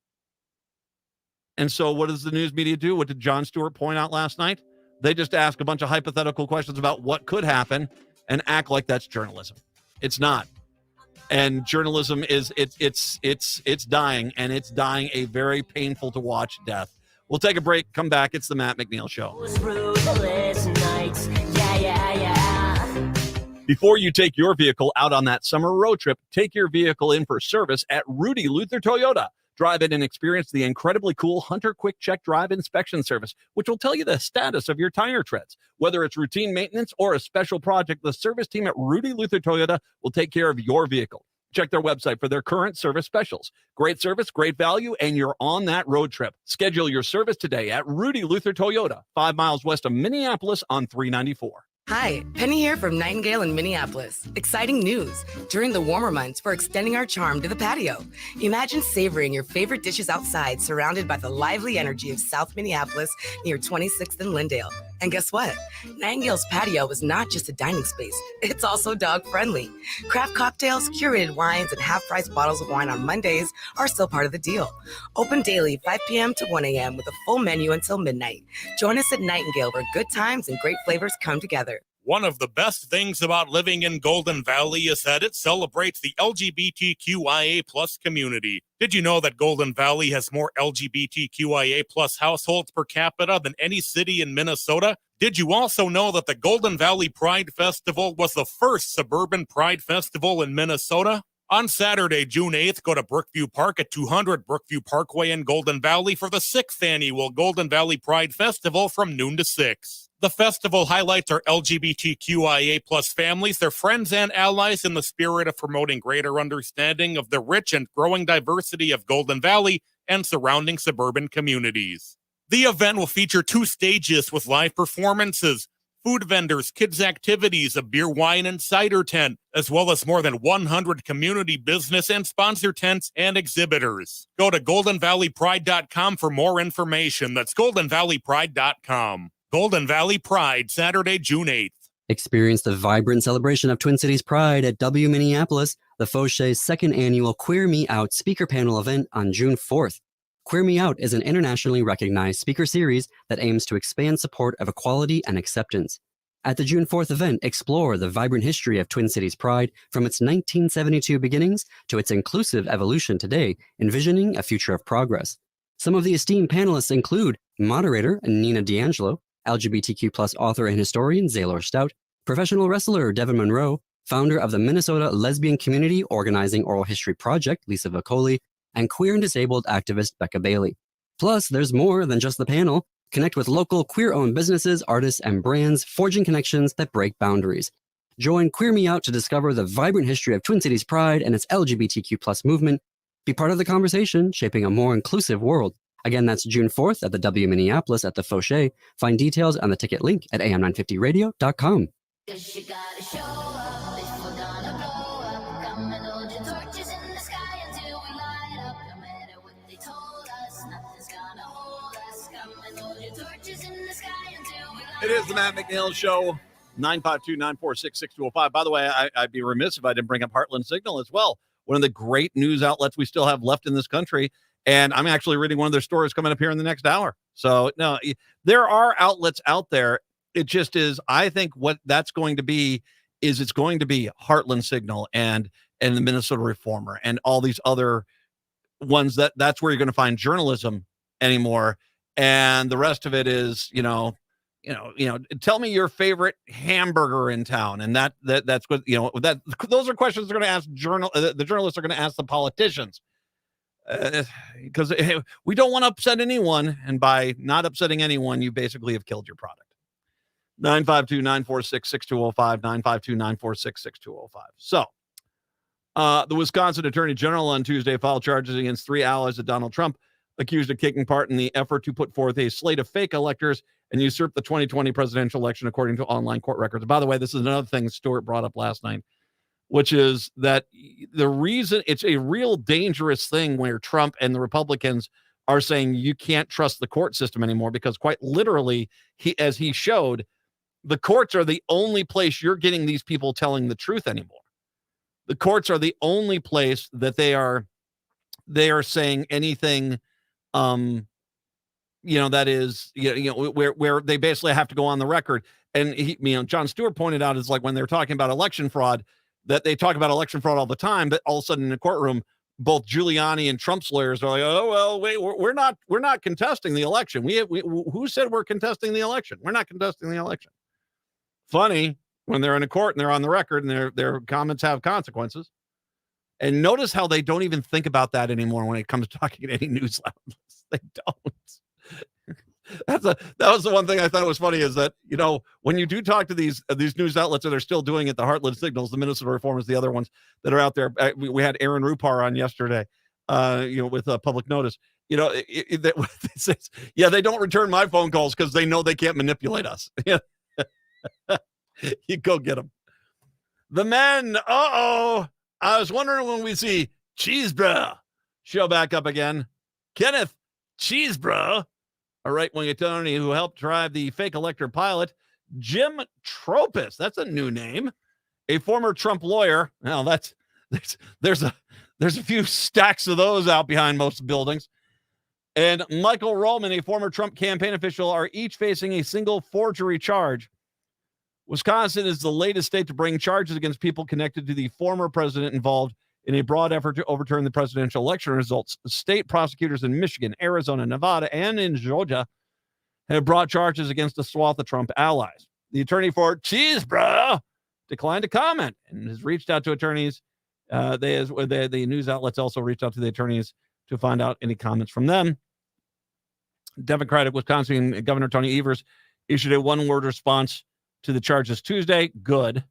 And so what does the news media do? What did Jon Stewart point out last night? They just ask a bunch of hypothetical questions about what could happen and act like that's journalism. It's not. And journalism is it's dying, and it's dying a very painful to watch death. We'll take a break, come back. It's the Matt McNeil Show. Before you take your vehicle out on that summer road trip, take your vehicle in for service at Rudy Luther Toyota. Drive in and experience the incredibly cool Hunter Quick Check Drive inspection service, which will tell you the status of your tire treads. Whether it's routine maintenance or a special project, the service team at Rudy Luther Toyota will take care of your vehicle. Check their website for their current service specials. Great service, great value, and you're on that road trip. Schedule your service today at Rudy Luther Toyota, 5 miles west of Minneapolis on 394. Hi, Penny here from Nightingale in Minneapolis. Exciting news. During the warmer months, we're extending our charm to the patio. Imagine savoring your favorite dishes outside, surrounded by the lively energy of South Minneapolis near 26th and Lindale. And guess what? Nightingale's patio is not just a dining space. It's also dog-friendly. Craft cocktails, curated wines, and half-price bottles of wine on Mondays are still part of the deal. Open daily 5 p.m. to 1 a.m. with a full menu until midnight. Join us at Nightingale, where good times and great flavors come together. One of the best things about living in Golden Valley is that it celebrates the LGBTQIA plus community. Did you know that Golden Valley has more LGBTQIA plus households per capita than any city in Minnesota? Did you also know that the Golden Valley Pride Festival was the first suburban pride festival in Minnesota? On Saturday, June 8th, go to Brookview Park at 200 Brookview Parkway in Golden Valley for the 6th annual Golden Valley Pride Festival from noon to 6. The festival highlights our LGBTQIA plus families, their friends and allies in the spirit of promoting greater understanding of the rich and growing diversity of Golden Valley and surrounding suburban communities. The event will feature 2 stages with live performances, food vendors, kids' activities, a beer, wine, and cider tent, as well as more than 100 community business and sponsor tents and exhibitors. Go to goldenvalleypride.com for more information. That's goldenvalleypride.com. Golden Valley Pride, Saturday, June 8th. Experience the vibrant celebration of Twin Cities Pride at W Minneapolis, the Fauchet's second annual Queer Me Out speaker panel event on June 4th. Queer Me Out is an internationally recognized speaker series that aims to expand support of equality and acceptance. At the June 4th event, explore the vibrant history of Twin Cities Pride from its 1972 beginnings to its inclusive evolution today, envisioning a future of progress. Some of the esteemed panelists include moderator Nina D'Angelo, LGBTQ plus author and historian Zaylor Stout, professional wrestler Devin Monroe, founder of the Minnesota Lesbian Community Organizing Oral History Project Lisa Vocoli, and queer and disabled activist Becca Bailey. Plus, there's more than just the panel. Connect with local queer-owned businesses, artists, and brands, forging connections that break boundaries. Join Queer Me Out to discover the vibrant history of Twin Cities Pride and its LGBTQ plus movement. Be part of the conversation, shaping a more inclusive world. Again, that's June 4th at the W Minneapolis at the Fauchet. Find details on the ticket link at am950radio.com. It is the Matt McNeil Show, 952-946-6205. By the way, I'd be remiss if I didn't bring up Heartland Signal as well. One of the great news outlets we still have left in this country. And I'm actually reading one of their stories coming up here in the next hour. So, no, there are outlets out there. It just is, I think what that's going to be is it's going to be Heartland Signal and the Minnesota Reformer and all these other ones that's where you're going to find journalism anymore. And the rest of it is, tell me your favorite hamburger in town. And that's what, those are questions they're going to ask the journalists are going to ask the politicians. Because we don't want to upset anyone. And by not upsetting anyone, you basically have killed your product. 952-946-6205, 952-946-6205. So, the Wisconsin Attorney General on Tuesday filed charges against 3 allies of Donald Trump, accused of taking part in the effort to put forth a slate of fake electors and usurp the 2020 presidential election, according to online court records. By the way, this is another thing Stuart brought up last night, which is that the reason it's a real dangerous thing where Trump and the Republicans are saying you can't trust the court system anymore, because quite literally, as he showed, the courts are the only place you're getting these people telling the truth anymore. The courts are the only place that they are saying anything, that is, where they basically have to go on the record. And John Stewart pointed out, is like when they're talking about election fraud, that they talk about election fraud all the time, but all of a sudden in the courtroom, both Giuliani and Trump's lawyers are like, oh, well, wait, we're not contesting the election. We who said we're contesting the election? We're not contesting the election. Funny when they're in a court and they're on the record and their comments have consequences. And notice how they don't even think about that anymore when it comes to talking to any news outlets. They don't. That was the one thing I thought was funny, is that, when you do talk to these news outlets that are still doing it, the Heartland Signals, the Minnesota Reformers, the other ones that are out there. We had Aaron Rupar on yesterday, with Public Notice. It says, they don't return my phone calls because they know they can't manipulate us. You go get them. The men. I was wondering when we see Cheesebro show back up again. Kenneth Cheesebro, a right-wing attorney who helped drive the fake elector pilot. Jim Tropis, that's a new name. A former Trump lawyer. Now there's a few stacks of those out behind most buildings. And Michael Roman, a former Trump campaign official, are each facing a single forgery charge. Wisconsin is the latest state to bring charges against people connected to the former president involved in a broad effort to overturn the presidential election results. State prosecutors in Michigan, Arizona, Nevada, and in Georgia have brought charges against a swath of Trump allies. The attorney for Cheesebro declined to comment and has reached out to attorneys. The news outlets also reached out to the attorneys to find out any comments from them. Democratic Wisconsin Governor Tony Evers issued a one-word response to the charges Tuesday. Good.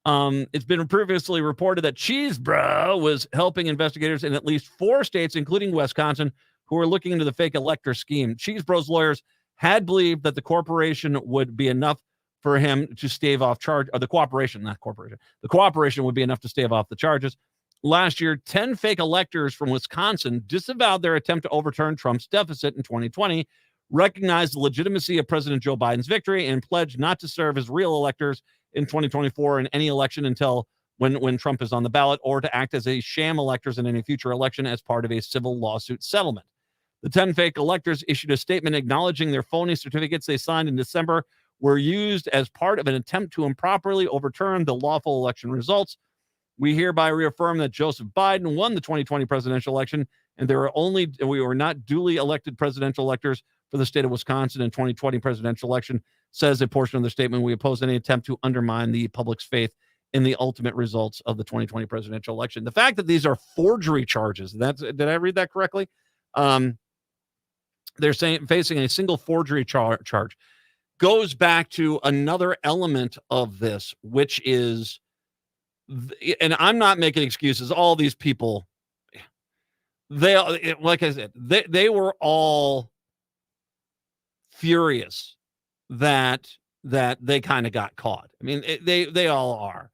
It's been previously reported that Cheesebro was helping investigators in at least 4 states, including Wisconsin, who were looking into the fake elector scheme. Cheesebro's lawyers had believed that the corporation would be enough for him to stave off charge, or the cooperation, not corporation. The cooperation would be enough to stave off the charges. Last year, 10 fake electors from Wisconsin disavowed their attempt to overturn Trump's deficit in 2020, recognized the legitimacy of President Joe Biden's victory, and pledged not to serve as real electors in 2024 in any election until when Trump is on the ballot, or to act as a sham electors in any future election as part of a civil lawsuit settlement. The 10 fake electors issued a statement acknowledging their phony certificates they signed in December were used as part of an attempt to improperly overturn the lawful election results. We hereby reaffirm that Joseph Biden won the 2020 presidential election, and we were not duly elected presidential electors for the state of Wisconsin in 2020 presidential election, says a portion of the statement. We oppose any attempt to undermine the public's faith in the ultimate results of the 2020 presidential election. The fact that these are forgery charges, did I read that correctly? They're facing a single forgery charge, goes back to another element of this, which is, and I'm not making excuses, all these people, like I said, they were all furious that they kind of got caught. I mean, they all are.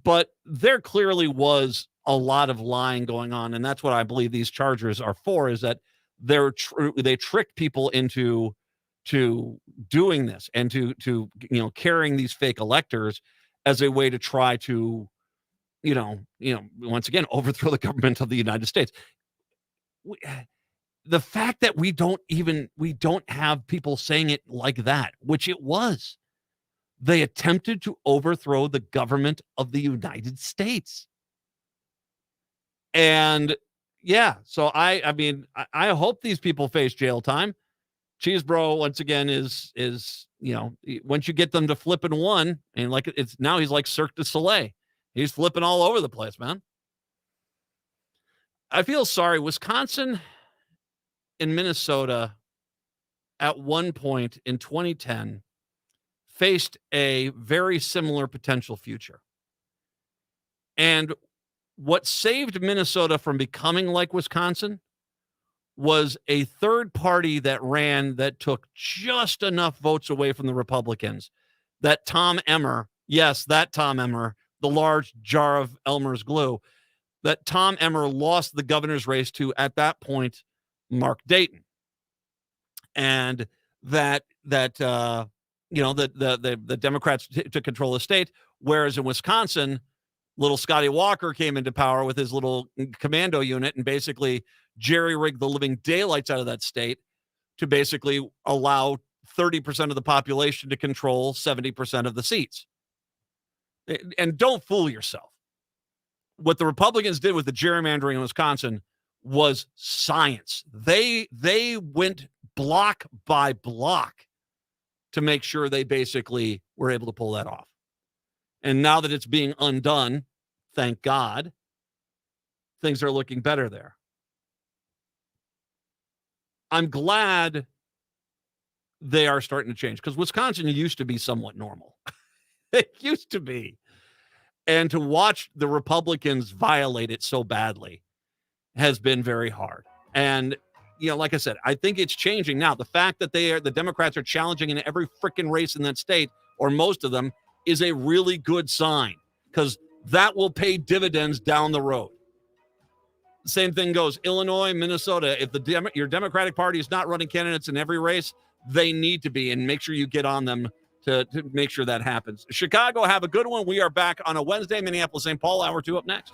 But there clearly was a lot of lying going on, and that's what I believe these charges are for, is that they tricked people into doing this and to carrying these fake electors as a way to try to once again overthrow the government of the United States. The fact that we don't have people saying it like that, which it was, they attempted to overthrow the government of the United States. And yeah, so I mean, I hope these people face jail time. Cheesebro, once again, is once you get them to flipping one, and like he's like Cirque du Soleil. He's flipping all over the place, man. I feel sorry. Wisconsin and Minnesota at one point in 2010 faced a very similar potential future. And what saved Minnesota from becoming like Wisconsin was a third party that took just enough votes away from the Republicans that Tom Emmer, the large jar of Elmer's glue, that Tom Emmer lost the governor's race to, at that point, Mark Dayton. And the Democrats took control of the state, whereas in Wisconsin, little Scotty Walker came into power with his little commando unit and basically jerry-rigged the living daylights out of that state to basically allow 30% of the population to control 70% of the seats. And don't fool yourself. What the Republicans did with the gerrymandering in Wisconsin was science. They went block by block to make sure they basically were able to pull that off. And now that it's being undone, thank God, things are looking better there. I'm glad they are starting to change, because Wisconsin used to be somewhat normal. It used to be. And to watch the Republicans violate it so badly has been very hard. And, like I said, I think it's changing now. The fact that the Democrats are challenging in every freaking race in that state, or most of them, is a really good sign, because that will pay dividends down the road. Same thing goes Illinois, Minnesota. If your Democratic Party is not running candidates in every race, they need to be, and make sure you get on them to make sure that happens. Chicago, have a good one. We are back on a Wednesday. Minneapolis, St. Paul, hour 2 up next.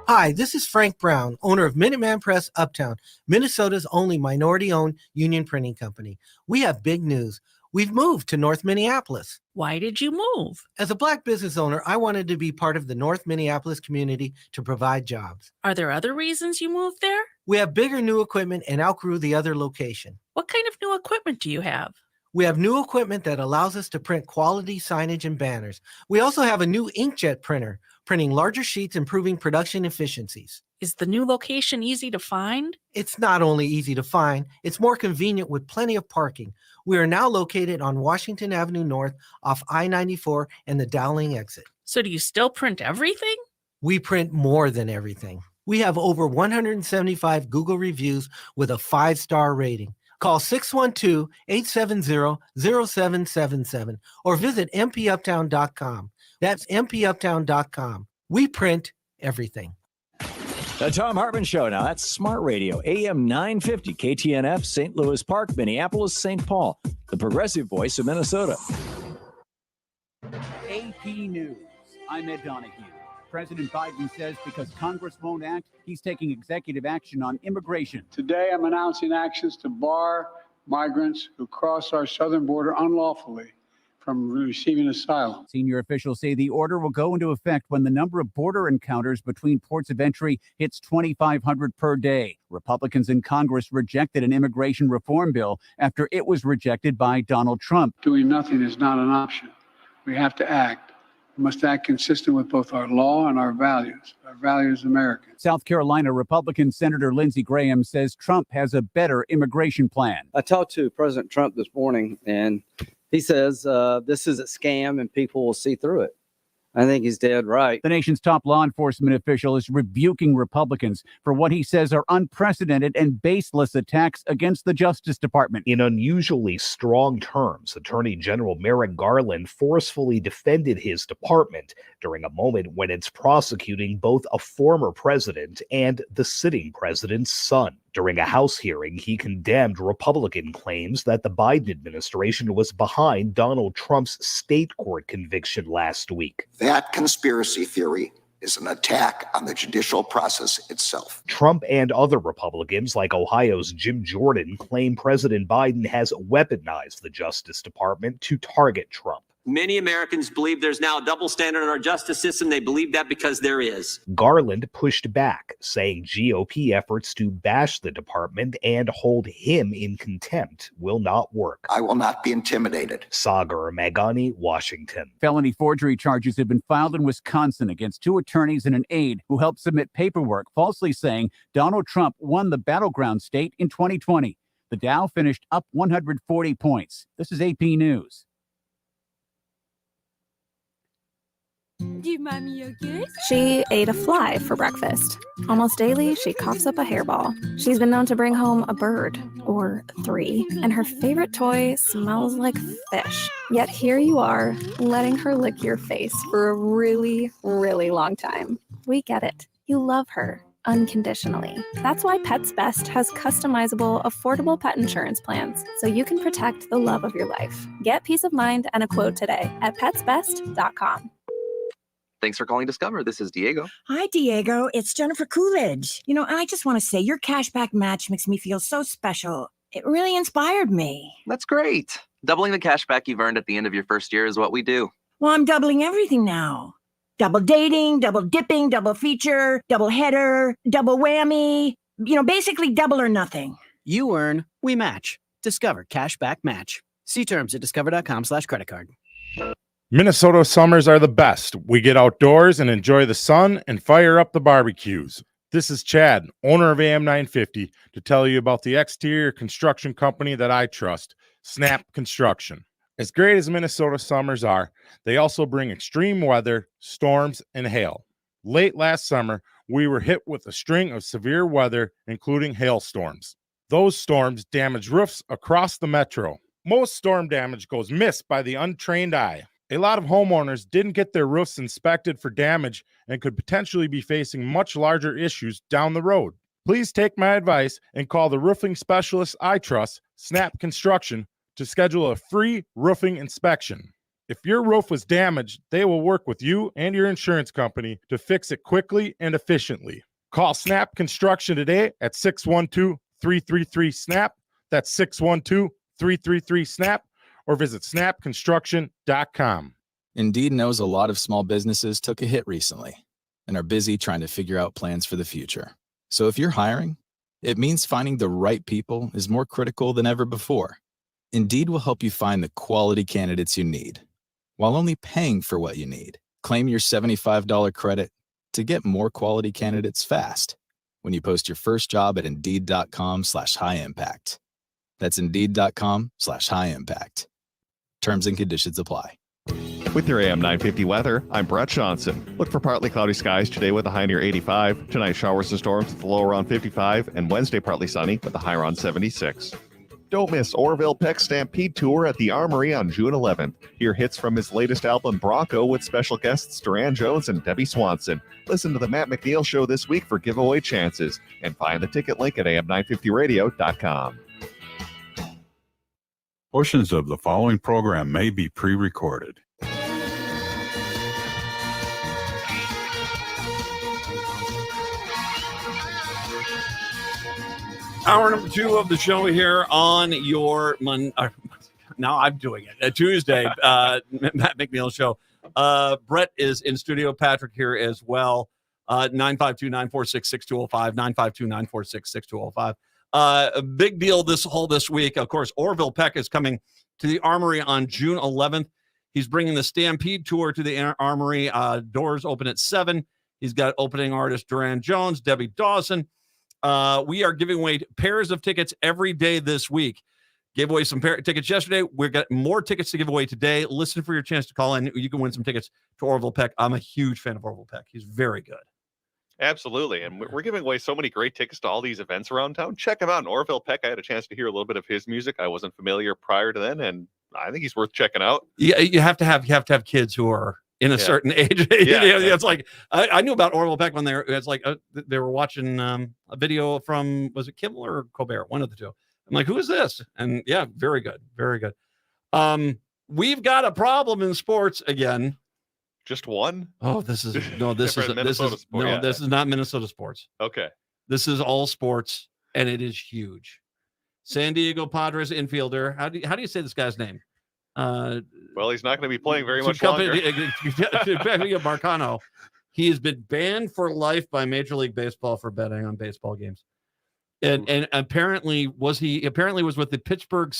Hi, this is Frank Brown, owner of Minuteman Press Uptown, Minnesota's only minority-owned union printing company. We have big news. We've moved to North Minneapolis. Why did you move? As a Black business owner, I wanted to be part of the North Minneapolis community to provide jobs. Are there other reasons you moved there? We have bigger new equipment and outgrew the other location. What kind of new equipment do you have? We have new equipment that allows us to print quality signage and banners. We also have a new inkjet printer, printing larger sheets, improving production efficiencies. Is the new location easy to find? It's not only easy to find, it's more convenient with plenty of parking. We are now located on Washington Avenue North off I-94 and the Dowling exit. So do you still print everything? We print more than everything. We have over 175 Google reviews with a 5-star rating. Call 612-870-0777 or visit mpuptown.com. That's mpuptown.com. We print everything. The Tom Hartman Show. Now that's Smart Radio, AM 950, KTNF, St. Louis Park, Minneapolis, St. Paul, the progressive voice of Minnesota. AP News. I'm Ed Donahue. President Biden says because Congress won't act, he's taking executive action on immigration. Today, I'm announcing actions to bar migrants who cross our southern border unlawfully from receiving asylum. Senior officials say the order will go into effect when the number of border encounters between ports of entry hits 2,500 per day. Republicans in Congress rejected an immigration reform bill after it was rejected by Donald Trump. Doing nothing is not an option. We have to act. We must act consistent with both our law and our values as Americans. South Carolina Republican Senator Lindsey Graham says Trump has a better immigration plan. I talked to President Trump this morning, and he says this is a scam and people will see through it. I think he's dead right. The nation's top law enforcement official is rebuking Republicans for what he says are unprecedented and baseless attacks against the Justice Department. In unusually strong terms, Attorney General Merrick Garland forcefully defended his department during a moment when it's prosecuting both a former president and the sitting president's son. During a House hearing, he condemned Republican claims that the Biden administration was behind Donald Trump's state court conviction last week. That conspiracy theory is an attack on the judicial process itself. Trump and other Republicans, like Ohio's Jim Jordan, claim President Biden has weaponized the Justice Department to target Trump. Many Americans believe there's now a double standard in our justice system. They believe that because there is. Garland pushed back, saying GOP efforts to bash the department and hold him in contempt will not work. I will not be intimidated. Sagar Magani, Washington. Felony forgery charges have been filed in Wisconsin against 2 attorneys and an aide who helped submit paperwork falsely saying Donald Trump won the battleground state in 2020. The Dow finished up 140 points. This is AP News. Give mommy a kiss. She ate a fly for breakfast. Almost daily, she coughs up a hairball. She's been known to bring home a bird, or 3, and her favorite toy smells like fish. Yet here you are, letting her lick your face for a really, really long time. We get it. You love her unconditionally. That's why Pets Best has customizable, affordable pet insurance plans, so you can protect the love of your life. Get peace of mind and a quote today at petsbest.com. Thanks for calling Discover. This is Diego. Hi, Diego. It's Jennifer Coolidge. I just want to say your cashback match makes me feel so special. It really inspired me. That's great. Doubling the cashback you've earned at the end of your first year is what we do. Well, I'm doubling everything now. Double dating, double dipping, double feature, double header, double whammy. Basically double or nothing. You earn, we match. Discover Cashback Match. See terms at discover.com/creditcard. Minnesota summers are the best. We get outdoors and enjoy the sun and fire up the barbecues. This is Chad, owner of AM 950, to tell you about the exterior construction company that I trust, Snap Construction. As great as Minnesota summers are, they also bring extreme weather, storms, and hail. Late last summer, we were hit with a string of severe weather, including hailstorms. Those storms damaged roofs across the metro. Most storm damage goes missed by the untrained eye. A lot of homeowners didn't get their roofs inspected for damage and could potentially be facing much larger issues down the road. Please take my advice and call the roofing specialist I trust, Snap Construction, to schedule a free roofing inspection. If your roof was damaged, they will work with you and your insurance company to fix it quickly and efficiently. Call Snap Construction today at 612-333-SNAP. That's 612-333-SNAP, or visit snapconstruction.com. Indeed knows a lot of small businesses took a hit recently and are busy trying to figure out plans for the future. So if you're hiring, it means finding the right people is more critical than ever before. Indeed will help you find the quality candidates you need, while only paying for what you need. Claim your $75 credit to get more quality candidates fast when you post your first job at Indeed.com/high impact. That's Indeed.com/high impact. Terms and conditions apply. With your AM 950 weather, I'm Brett Johnson. Look for partly cloudy skies today with a high near 85. Tonight, showers and storms with a low around 55. And Wednesday, partly sunny with a high around 76. Don't miss Orville Peck Stampede Tour at the Armory on June 11th. Hear hits from his latest album, Bronco, with special guests Duran Jones and Debbie Swanson. Listen to the Matt McNeil Show this week for giveaway chances. And find the ticket link at am950radio.com. Portions of the following program may be pre-recorded. Hour number 2 of the show here on your now I'm doing it. Tuesday, Matt McNeil Show. Brett is in studio. Patrick here as well. 952-946-6205. 952-946-6205. A big deal this week. Of course, Orville Peck is coming to the Armory on June 11th. He's bringing the Stampede Tour to the Armory. Doors open at 7. He's got opening artist Duran Jones, Debbie Dawson. We are giving away pairs of tickets every day this week. Gave away some tickets yesterday. We've got more tickets to give away today. Listen for your chance to call in. You can win some tickets to Orville Peck. I'm a huge fan of Orville Peck. He's very good. Absolutely. And we're giving away so many great tickets to all these events around town. Check him out in Orville Peck. I had a chance to hear a little bit of his music. I wasn't familiar prior to then, and I think he's worth checking out. Yeah, you have to have kids who are in a certain age. It's like I knew about Orville Peck when they were watching a video from, was it Kimmel or Colbert? One of the two. I'm like, who is this? And yeah, very good, very good. We've got a problem in sports again. Just one? Oh, this is not Minnesota sports. Okay, this is all sports, and it is huge. San Diego Padres infielder. How do you say this guy's name? Well, he's not going to be playing very much longer. Marcano. He has been banned for life by Major League Baseball for betting on baseball games. And apparently was with the Pittsburgh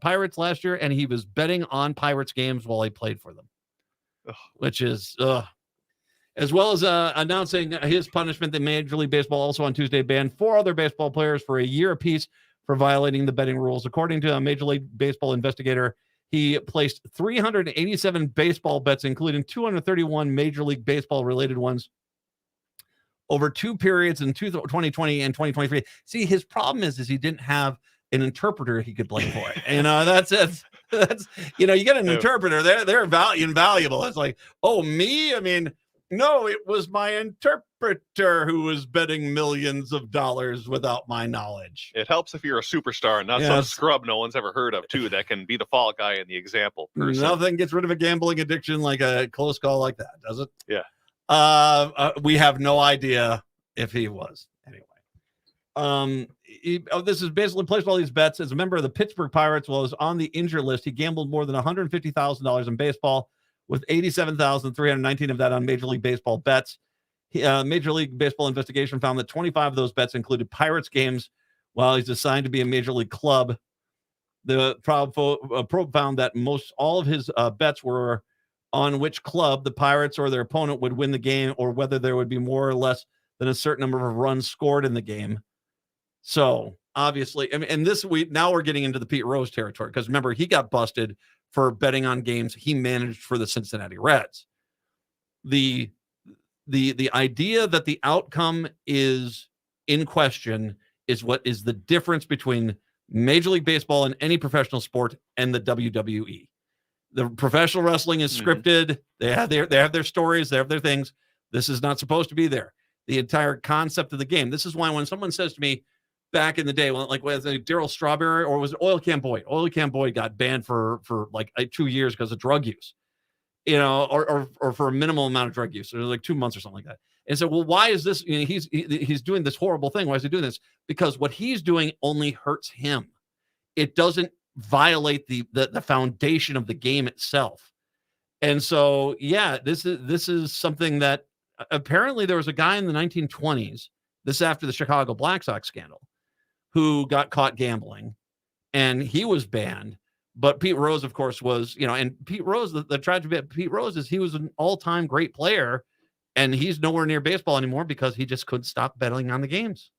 Pirates last year, and he was betting on Pirates games while he played for them. Which is as well as announcing his punishment. The Major League Baseball also on Tuesday banned 4 other baseball players for a year apiece for violating the betting rules. According to a Major League Baseball investigator, he placed 387 baseball bets, including 231 Major League Baseball related ones, over 2 periods in 2020 and 2023. See, his problem is he didn't have an interpreter he could blame for it. That's you get an interpreter, they're invaluable. It's like, oh, me? I mean, no, it was my interpreter who was betting millions of dollars without my knowledge. It helps if you're a superstar and not some scrub no one's ever heard of, too, that can be the fall guy in the example person. Nothing gets rid of a gambling addiction like a close call like that, does it? Yeah. We have no idea if he was. Anyway. This is basically placed all these bets as a member of the Pittsburgh Pirates. While he was on the injured list, he gambled more than $150,000 in baseball, with $87,319 of that on Major League Baseball bets. Major League Baseball investigation found that 25 of those bets included Pirates games while he's assigned to be a Major League club. The probe found that all of his bets were on which club, the Pirates or their opponent, would win the game, or whether there would be more or less than a certain number of runs scored in the game. So obviously, I mean, and this week, now we're getting into the Pete Rose territory, because remember, he got busted for betting on games he managed for the Cincinnati Reds. The idea that the outcome is in question is what is the difference between Major League Baseball and any professional sport and the WWE. The professional wrestling is scripted. They have their stories. They have their things. This is not supposed to be there. The entire concept of the game. This is why when someone says to me, back in the day when Daryl Strawberry, or was it Oil Can Boyd? Oil Can Boyd got banned for 2 years because of drug use, or for a minimal amount of drug use. It was like 2 months or something like that. And so, well, why is this? He's doing this horrible thing. Why is he doing this? Because what he's doing only hurts him. It doesn't violate the foundation of the game itself. And so, yeah, this is something that apparently there was a guy in the 1920s, this after the Chicago Black Sox scandal, who got caught gambling, and he was banned. But Pete Rose, of course, was, and Pete Rose, the tragedy of Pete Rose is he was an all-time great player, and he's nowhere near baseball anymore because he just couldn't stop betting on the games.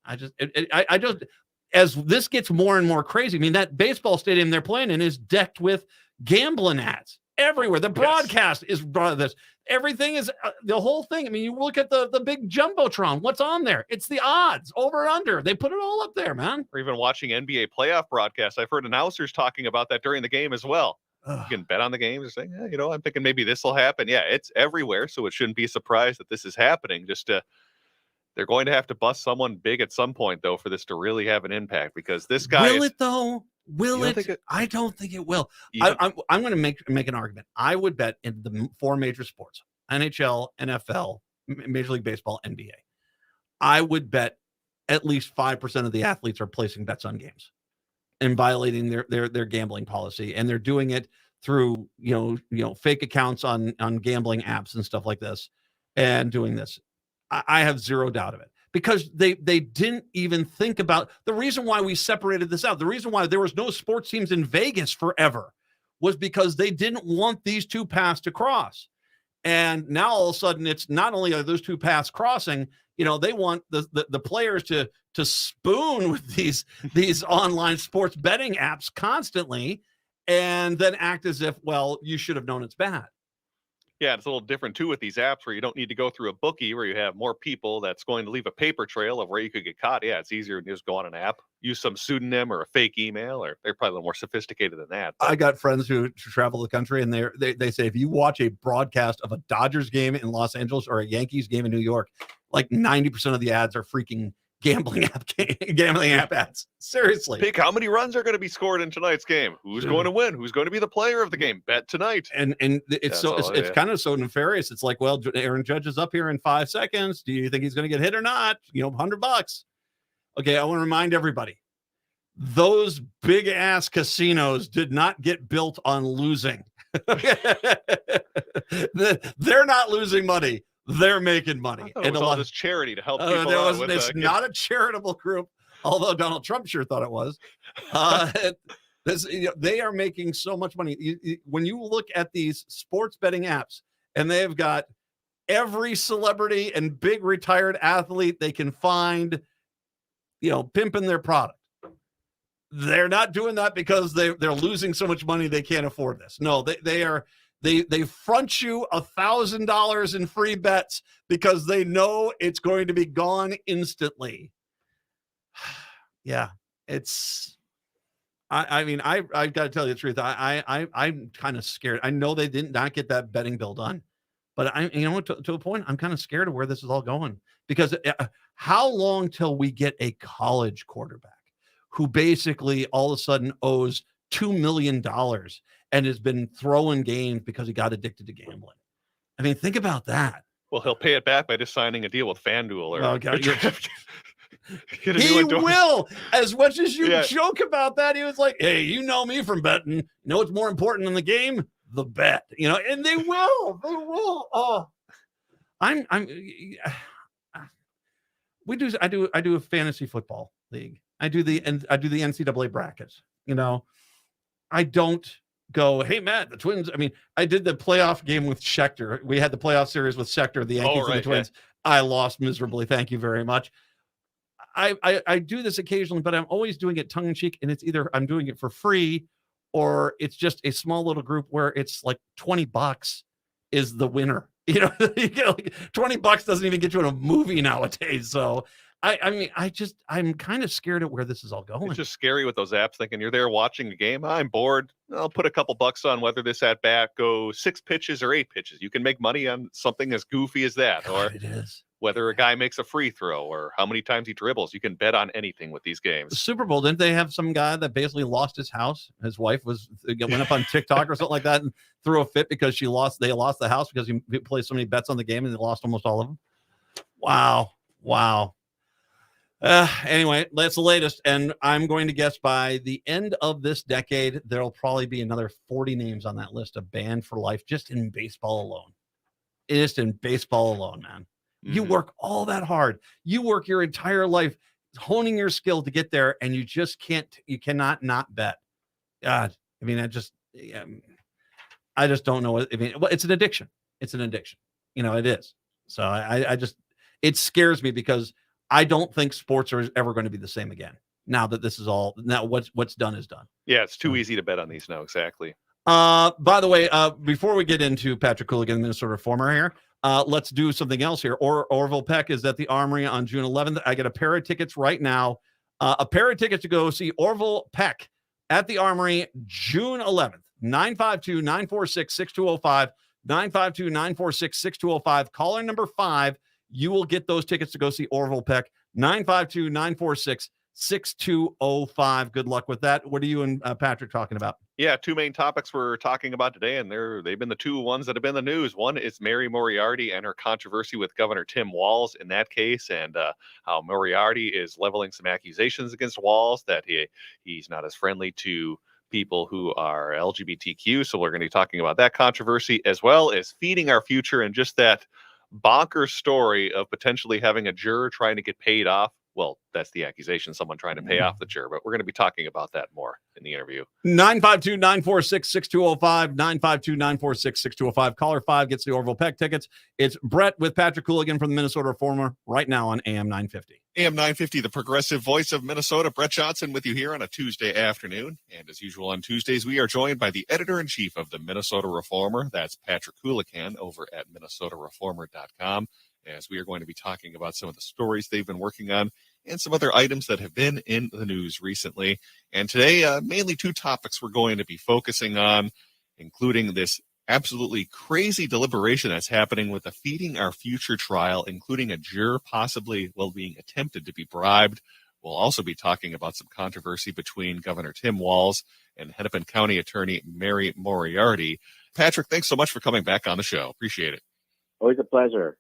I just, as this gets more and more crazy, I mean, that baseball stadium they're playing in is decked with gambling ads everywhere. The broadcast is this. Everything is the whole thing. I mean, you look at the big jumbotron. What's on there? It's the odds over under. They put it all up there, man. Or even watching NBA playoff broadcasts. I've heard announcers talking about that during the game as well. You can bet on the games and say, I'm thinking maybe this will happen. Yeah, it's everywhere, so it shouldn't be a surprise that this is happening. They're going to have to bust someone big at some point, though, for this to really have an impact, because this guy will it, though? Will it? I don't think it will. I'm going to make an argument. I would bet in the 4 major sports, NHL, NFL, Major League Baseball, NBA. I would bet at least 5% of the athletes are placing bets on games and violating their gambling policy. And they're doing it through, fake accounts on gambling apps and stuff like this, and doing this. I have zero doubt of it, because they didn't even think about the reason why we separated this out. The reason why there was no sports teams in Vegas forever was because they didn't want these two paths to cross. And now all of a sudden, it's not only are those two paths crossing, they want the players to spoon with these online sports betting apps constantly, and then act as if, well, you should have known it's bad. Yeah, it's a little different, too, with these apps where you don't need to go through a bookie where you have more people that's going to leave a paper trail of where you could get caught. Yeah, it's easier to just go on an app, use some pseudonym or a fake email, or they're probably a little more sophisticated than that. I got friends who travel the country, and they say if you watch a broadcast of a Dodgers game in Los Angeles or a Yankees game in New York, like 90% of the ads are freaking gambling app ads. Seriously. Pick how many runs are going to be scored in tonight's game. Who's going to win? Who's going to be the player of the game? Bet tonight. And it's kind of so nefarious. It's like, well, Aaron Judge is up here in 5 seconds. Do you think he's going to get hit or not? $100. Okay, I want to remind everybody, those big ass casinos did not get built on losing. They're not losing money. They're making money. And a lot of charity to help people out. It's not a charitable group, although Donald Trump sure thought it was. They are making so much money. When you look at these sports betting apps, and they've got every celebrity and big retired athlete they can find, pimping their product. They're not doing that because they're losing so much money they can't afford this. No, they front you $1,000 in free bets because they know it's going to be gone instantly. Yeah, it's. I've got to tell you the truth. I'm kind of scared. I know they did not get that betting bill done, but to a point, I'm kind of scared of where this is all going, because how long till we get a college quarterback who basically all of a sudden owes $2 million and has been throwing games because he got addicted to gambling? I mean, think about that. Well, he'll pay it back by just signing a deal with FanDuel. He will. As much as you joke about that, he was like, hey, you know me from betting. You know what's more important than the game? The bet. And they will. They will. Oh, I do a fantasy football league. I do the NCAA brackets. I don't go, hey, Matt, the Twins. I mean, I did the playoff game with Schechter. We had the playoff series with Schechter, the Yankees and the Twins. Yeah. I lost miserably. Thank you very much. I do this occasionally, but I'm always doing it tongue in cheek, and it's either I'm doing it for free or it's just a small little group where it's like $20 is the winner. You get like $20 doesn't even get you in a movie nowadays. So I'm kind of scared of where this is all going. It's just scary with those apps thinking you're there watching a game. I'm bored. I'll put a couple bucks on whether this at bat goes 6 pitches or 8 pitches. You can make money on something as goofy as that. God, it is. whether a guy makes a free throw or how many times he dribbles. You can bet on anything with these The games. Super Bowl, didn't they have some guy that basically lost his house? His wife went up on TikTok or something like that and threw a fit because they lost the house because he placed so many bets on the game and they lost almost all of them. Wow. Anyway, that's the latest. And I'm going to guess by the end of this decade, there'll probably be another 40 names on that list of banned for life just in baseball alone. Just in baseball alone, man. You work all that hard. You work your entire life honing your skill to get there, and you cannot not bet. God, I mean, I just don't know what, well, it's an addiction. It's an addiction. It is. So it scares me because I don't think sports are ever going to be the same again. Now that this is all, now what's done is done. Yeah, it's too easy to bet on these now. Exactly. By the way, before we get into Patrick Cooligan, Minnesota Reformer here, let's do something else here. Orville Peck is at the Armory on June 11th. I get a pair of tickets right now. A pair of tickets to go see Orville Peck at the Armory June 11th. 952-946-6205. 952-946-6205. Caller number 5. You will get those tickets to go see Orville Peck. 952-946-6205. Good luck with that. What are you and Patrick talking about? Yeah, two main topics we're talking about today, and they've been the two ones that have been in the news. One is Mary Moriarty and her controversy with Governor Tim Walz in that case, and how Moriarty is leveling some accusations against Walz that he's not as friendly to people who are LGBTQ. So we're going to be talking about that controversy, as well as feeding our future and just that bonkers story of potentially having a juror trying to get paid off. Well, that's the accusation, someone trying to pay off the juror, but we're going to be talking about that more in the interview. 952-946-6205, 952-946-6205. Caller 5 gets the Orville Peck tickets. It's Brett with Patrick Cooligan from the Minnesota Reformer right now on AM 950. AM 950, the progressive voice of Minnesota. Brett Johnson with you here on a Tuesday afternoon. And as usual on Tuesdays, we are joined by the editor-in-chief of the Minnesota Reformer. That's Patrick Cooligan over at minnesotareformer.com. As we are going to be talking about some of the stories they've been working on and some other items that have been in the news recently. And today, mainly two topics we're going to be focusing on, including this absolutely crazy deliberation that's happening with the Feeding Our Future trial, including a juror possibly, being attempted to be bribed. We'll also be talking about some controversy between Governor Tim Walz and Hennepin County Attorney Mary Moriarty. Patrick, thanks so much for coming back on the show. Appreciate it. Always a pleasure.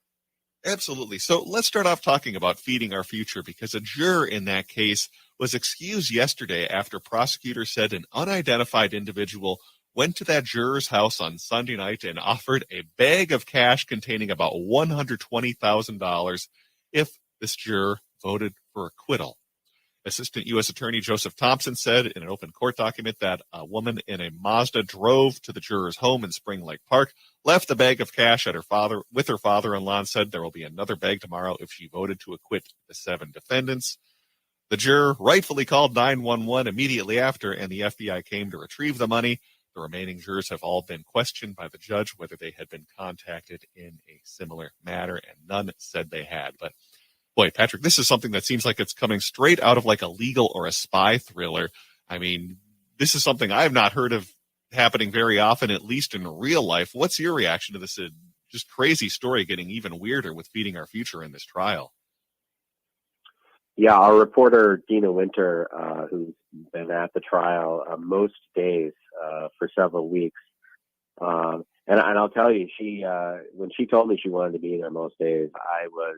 Absolutely. So let's start off talking about Feeding Our Future, because a juror in that case was excused yesterday after prosecutors said an unidentified individual went to that juror's house on Sunday night and offered a bag of cash containing about $120,000 if this juror voted for acquittal. Assistant U.S. Attorney Joseph Thompson said in an open court document that a woman in a Mazda drove to the juror's home in Spring Lake Park, left the bag of cash at her father-in-law, and said there will be another bag tomorrow if she voted to acquit the 7 defendants. The juror rightfully called 911 immediately after, and the FBI came to retrieve the money. The remaining jurors have all been questioned by the judge whether they had been contacted in a similar matter, and none said they had. But boy, Patrick, this is something that seems like it's coming straight out of like a legal or a spy thriller. I mean, this is something I've not heard of happening very often, at least in real life. What's your reaction to this just crazy story getting even weirder with Feeding Our Future in this trial? Yeah, our reporter, Dina Winter, who's been at the trial most days for several weeks. And I'll tell you, when she told me she wanted to be there most days, I was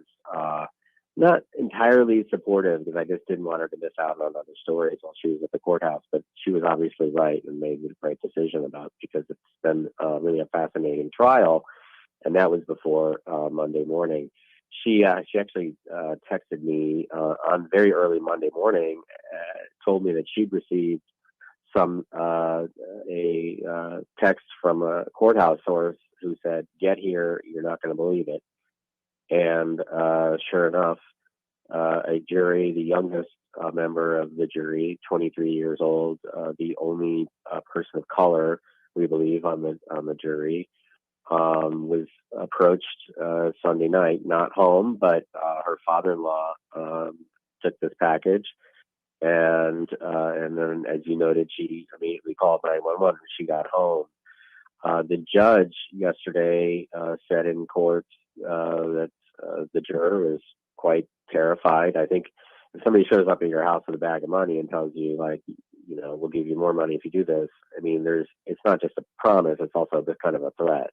not entirely supportive because I just didn't want her to miss out on other stories while she was at the courthouse. But she was obviously right and made the right decision because it's been really a fascinating trial. And that was before Monday morning. She actually texted me on very early Monday morning, told me that she'd received a text from a courthouse source who said, "Get here, you're not going to believe it." And sure enough, a jury, the youngest member of the jury, 23 years old, the only person of color, we believe, on the jury, was approached Sunday night, not home, but her father-in-law took this package. And then, as you noted, she immediately called 911 when she got home. The judge yesterday said in court that the juror is quite terrified. I think if somebody shows up at your house with a bag of money and tells you, like, we'll give you more money if you do this, I mean, it's not just a promise, it's also this kind of a threat.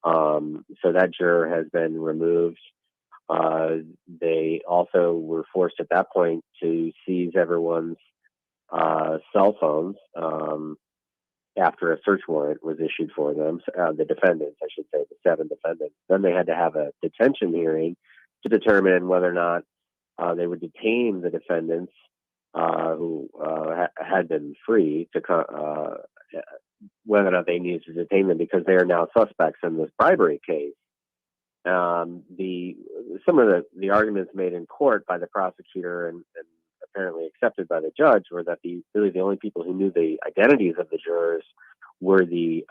So that juror has been removed. They also were forced at that point to seize everyone's cell phones after a search warrant was issued for them. The defendants, I should say, the 7 defendants. Then they had to have a detention hearing to determine whether or not they would detain the defendants who had been free, whether or not they needed to detain them because they are now suspects in this bribery case. Some of the arguments made in court by the prosecutor and apparently accepted by the judge were that really the only people who knew the identities of the jurors were the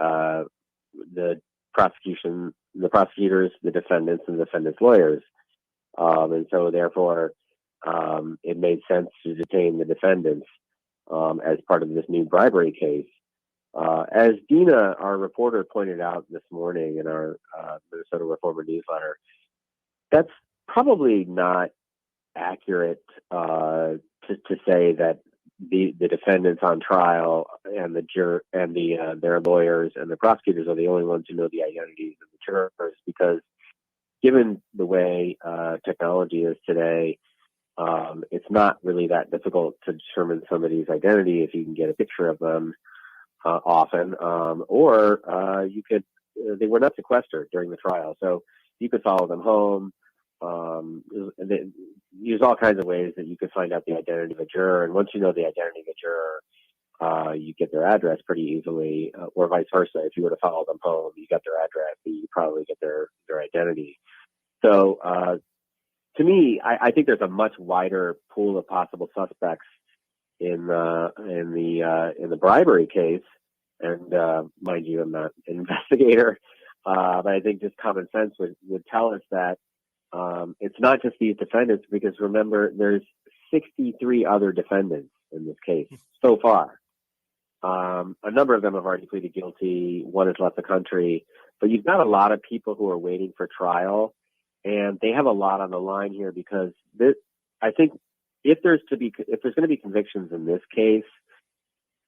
prosecutors, the defendants, and the defendants' lawyers. And so therefore, it made sense to detain the defendants as part of this new bribery case. As Dina, our reporter, pointed out this morning in our Minnesota Reformer newsletter, that's probably not accurate to say that the defendants on trial and the juror and their lawyers and the prosecutors are the only ones who know the identities of the jurors, because given the way technology is today, it's not really that difficult to determine somebody's identity if you can get a picture of them often, or they were not sequestered during the trial, so you could follow them home. Use all kinds of ways that you could find out the identity of a juror, and once you know the identity of a juror, you get their address pretty easily, or vice versa. If you were to follow them home, you got their address, you probably get their identity. So, to me, I think there's a much wider pool of possible suspects in the bribery case. And mind you, I'm not an investigator, but I think just common sense would tell us that it's not just these defendants, because remember, there's 63 other defendants in this case so far. A number of them have already pleaded guilty. One has left the country, but you've got a lot of people who are waiting for trial, and they have a lot on the line here, because I think if there's going to be convictions in this case,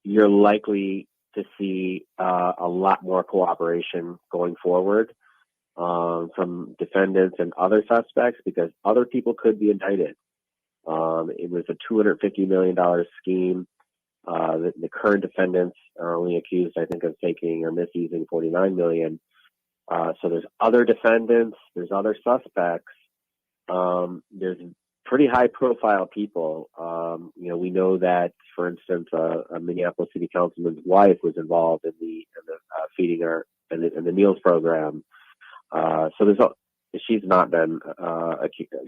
you're likely to see a lot more cooperation going forward from defendants and other suspects, because other people could be indicted. It was a $250 million scheme. The current defendants are only accused, I think, of taking or misusing $49 million. So there's other defendants, there's other suspects, there's pretty high-profile people. We know that, for instance, a Minneapolis City Councilman's wife was involved in the feeding her and the meals program. So she's not been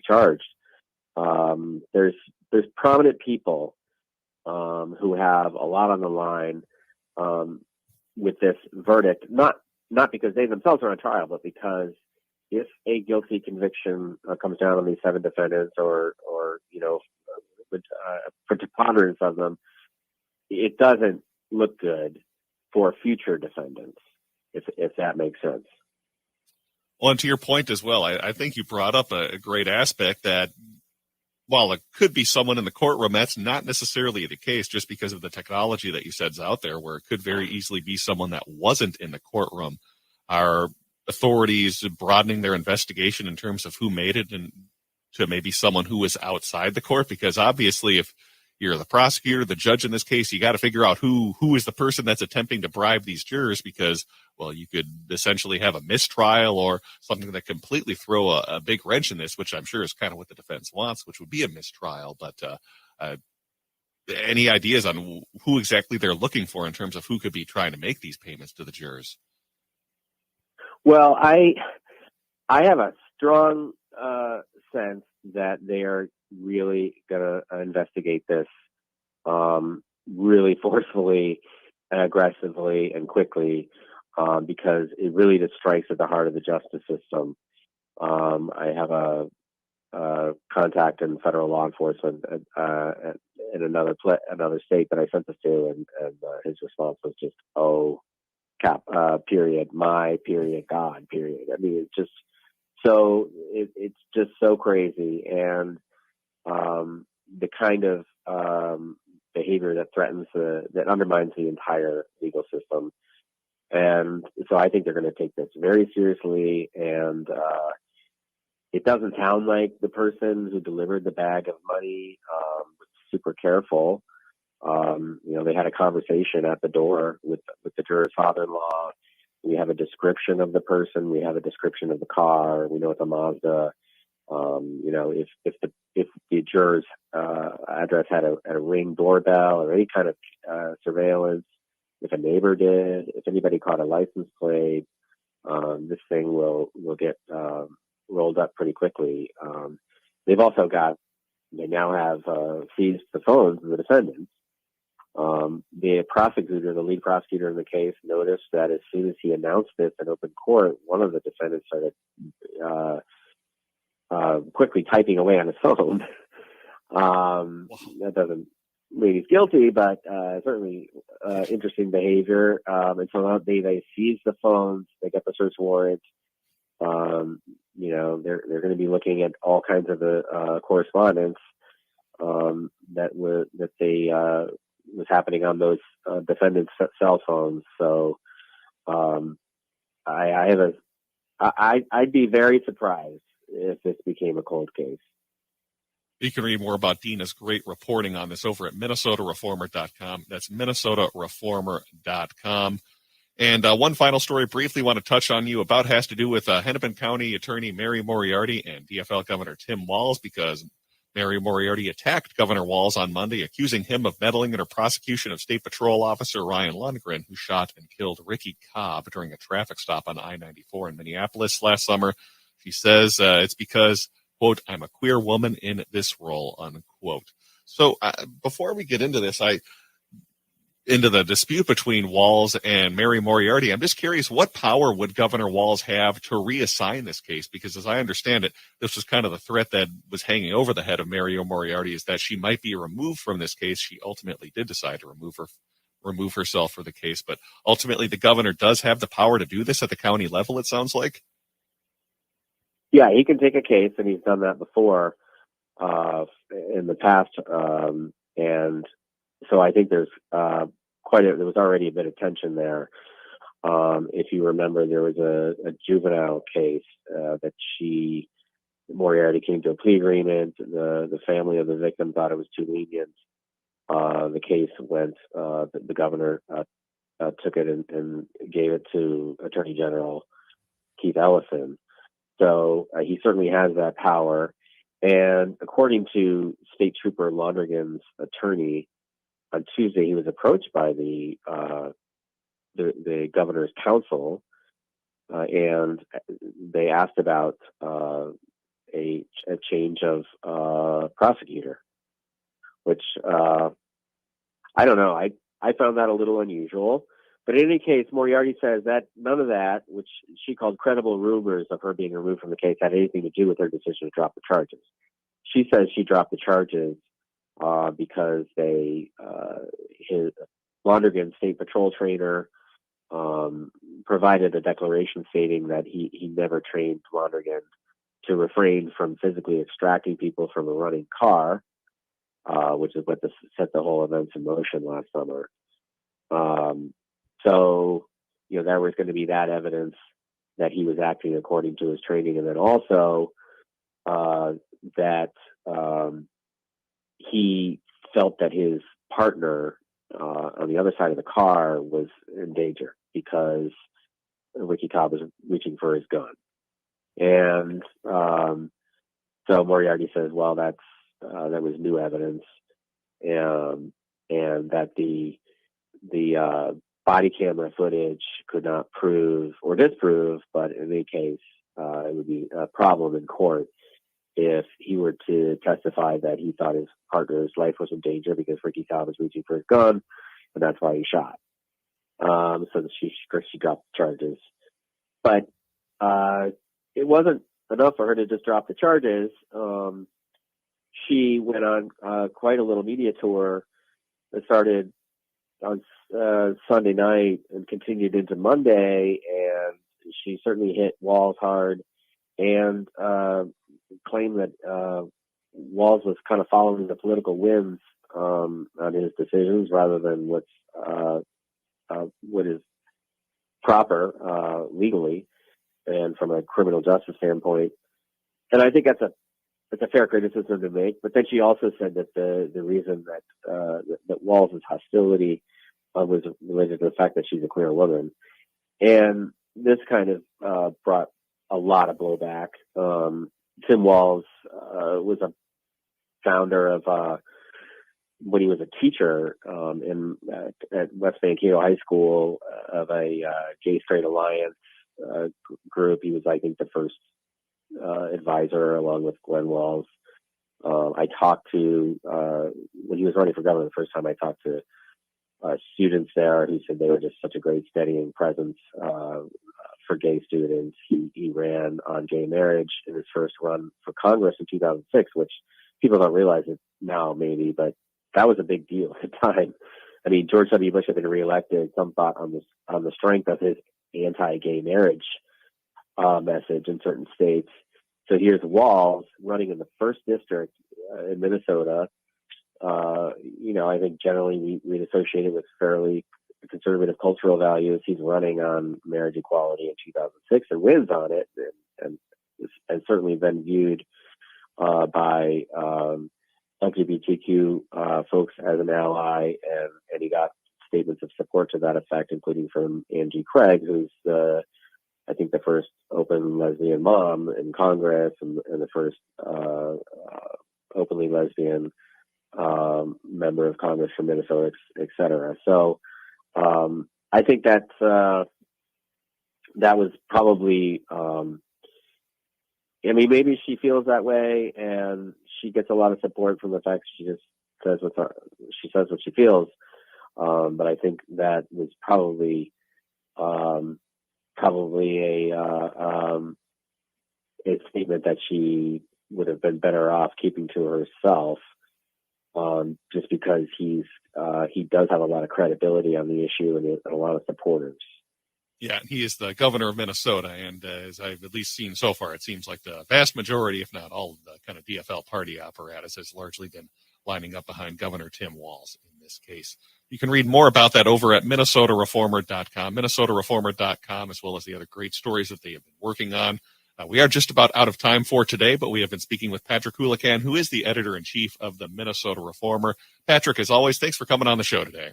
charged. There's prominent people who have a lot on the line with this verdict, not because they themselves are on trial, but because if a guilty conviction comes down on these 7 defendants, or for preponderance of them, it doesn't look good for future defendants, if that makes sense. Well, and to your point as well, I think you brought up a great aspect that while it could be someone in the courtroom, that's not necessarily the case, just because of the technology that you said's out there, where it could very easily be someone that wasn't in the courtroom. Are authorities broadening their investigation in terms of who made it, and to maybe someone who was outside the court? Because obviously, if you're the prosecutor, the judge in this case, you got to figure out who is the person that's attempting to bribe these jurors, because, well, you could essentially have a mistrial or something that completely throw a big wrench in this, which I'm sure is kind of what the defense wants, which would be a mistrial. But any ideas on who exactly they're looking for in terms of who could be trying to make these payments to the jurors? Well, I have a strong sense that they are really going to investigate this really forcefully and aggressively and quickly, because it really just strikes at the heart of the justice system. I have a contact in federal law enforcement in another state that I sent this to, and his response was just, "Oh, period, my period, God, period." I mean, it's just So it's just so crazy, and the kind of behavior that that undermines the entire legal system. And so I think they're going to take this very seriously. And it doesn't sound like the person who delivered the bag of money was super careful. They had a conversation at the door with the juror's father-in-law. We have a description of the person. We have a description of the car. We know it's a Mazda. If the juror's address had a Ring doorbell or any kind of surveillance, if a neighbor did, if anybody caught a license plate, this thing will get rolled up pretty quickly. They now have seized the phones of the defendants. The lead prosecutor in the case, noticed that as soon as he announced this in open court, one of the defendants started quickly typing away on his phone. That doesn't mean he's guilty, but certainly interesting behavior. And so now they seized the phones. They got the search warrant. They're going to be looking at all kinds of correspondence that was happening on those defendants' cell phones. So I'd be very surprised if this became a cold case. You can read more about Dina's great reporting on this over at MinnesotaReformer.com. That's MinnesotaReformer.com. And one final story I briefly want to touch on you about has to do with Hennepin County Attorney Mary Moriarty and DFL Governor Tim Walz, because Mary Moriarty attacked Governor Walz on Monday, accusing him of meddling in her prosecution of State Patrol Officer Ryan Lundgren, who shot and killed Ricky Cobb during a traffic stop on I-94 in Minneapolis last summer. She says it's because, quote, I'm a queer woman in this role, unquote. So before we get into this, into the dispute between Walz and Mary Moriarty, I'm just curious, what power would Governor Walz have to reassign this case? Because as I understand it, this was kind of the threat that was hanging over the head of Mary Moriarty, is that she might be removed from this case. She ultimately did decide to remove herself for the case, but ultimately the governor does have the power to do this at the county level, it sounds like. Yeah, he can take a case, and he's done that before in the past. And so I think there was already a bit of tension there. If you remember, there was a juvenile case that Moriarty came to a plea agreement. The family of the victim thought it was too lenient. The case went, the governor took it and gave it to Attorney General Keith Ellison. So he certainly has that power. And according to State Trooper Londrigan's attorney, on Tuesday he was approached by the governor's counsel, and they asked about a change of prosecutor, which I don't know. I found that a little unusual. But in any case, Moriarty says that none of that, which she called credible rumors of her being removed from the case, had anything to do with her decision to drop the charges. She says she dropped the charges because Londrigan's State Patrol trainer provided a declaration stating that he never trained Londrigan to refrain from physically extracting people from a running car, which is what set the whole events in motion last summer. So, there was going to be that evidence that he was acting according to his training. And then also that he felt that his partner on the other side of the car was in danger because Ricky Cobb was reaching for his gun. And so Moriarty says, well, that was new evidence, and that the body camera footage could not prove or disprove, but in any case, it would be a problem in court if he were to testify that he thought his partner's life was in danger because Ricky Cobb was reaching for his gun, and that's why he shot. So she dropped the charges. But it wasn't enough for her to just drop the charges. She went on quite a little media tour that started on Sunday night and continued into Monday, and she certainly hit Walz hard and claimed that Walz was kind of following the political winds on his decisions rather than what is proper legally and from a criminal justice standpoint. And I think that's a fair criticism to make. But then she also said that the reason that Walz's hostility was related to the fact that she's a queer woman, and this kind of brought a lot of blowback. Tim Walz was a founder of when he was a teacher at West Mankato High School of a Gay Straight Alliance group. He was, I think, the first advisor along with Glenn Walz. I talked to, when he was running for governor the first time, I talked to students there who said they were just such a great steadying presence for gay students. He ran on gay marriage in his first run for Congress in 2006, which people don't realize it now maybe, but that was a big deal at the time. I mean, George W. Bush had been reelected, some thought on the strength of his anti-gay marriage message in certain states. So here's Walz running in the first district in Minnesota. I think generally we'd associate it with fairly conservative cultural values. He's running on marriage equality in 2006 and wins on it, and certainly been viewed by LGBTQ folks as an ally, and he got statements of support to that effect, including from Angie Craig, who's I think the first open lesbian mom in Congress and the first openly lesbian member of Congress from Minnesota, et cetera. So I think that was probably, maybe she feels that way and she gets a lot of support from the fact she just says what she feels. But I think that was probably a statement that she would have been better off keeping to herself, just because he does have a lot of credibility on the issue and a lot of supporters. Yeah, he is the governor of Minnesota, and as I've at least seen so far, it seems like the vast majority, if not all, of the kind of DFL party apparatus has largely been lining up behind Governor Tim Walz in this case. You can read more about that over at minnesotareformer.com, minnesotareformer.com, as well as the other great stories that they have been working on. We are just about out of time for today, but we have been speaking with Patrick Houlican, who is the editor-in-chief of the Minnesota Reformer. Patrick, as always, thanks for coming on the show today.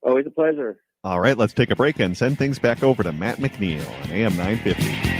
Always a pleasure. All right, let's take a break and send things back over to Matt McNeil on AM 950.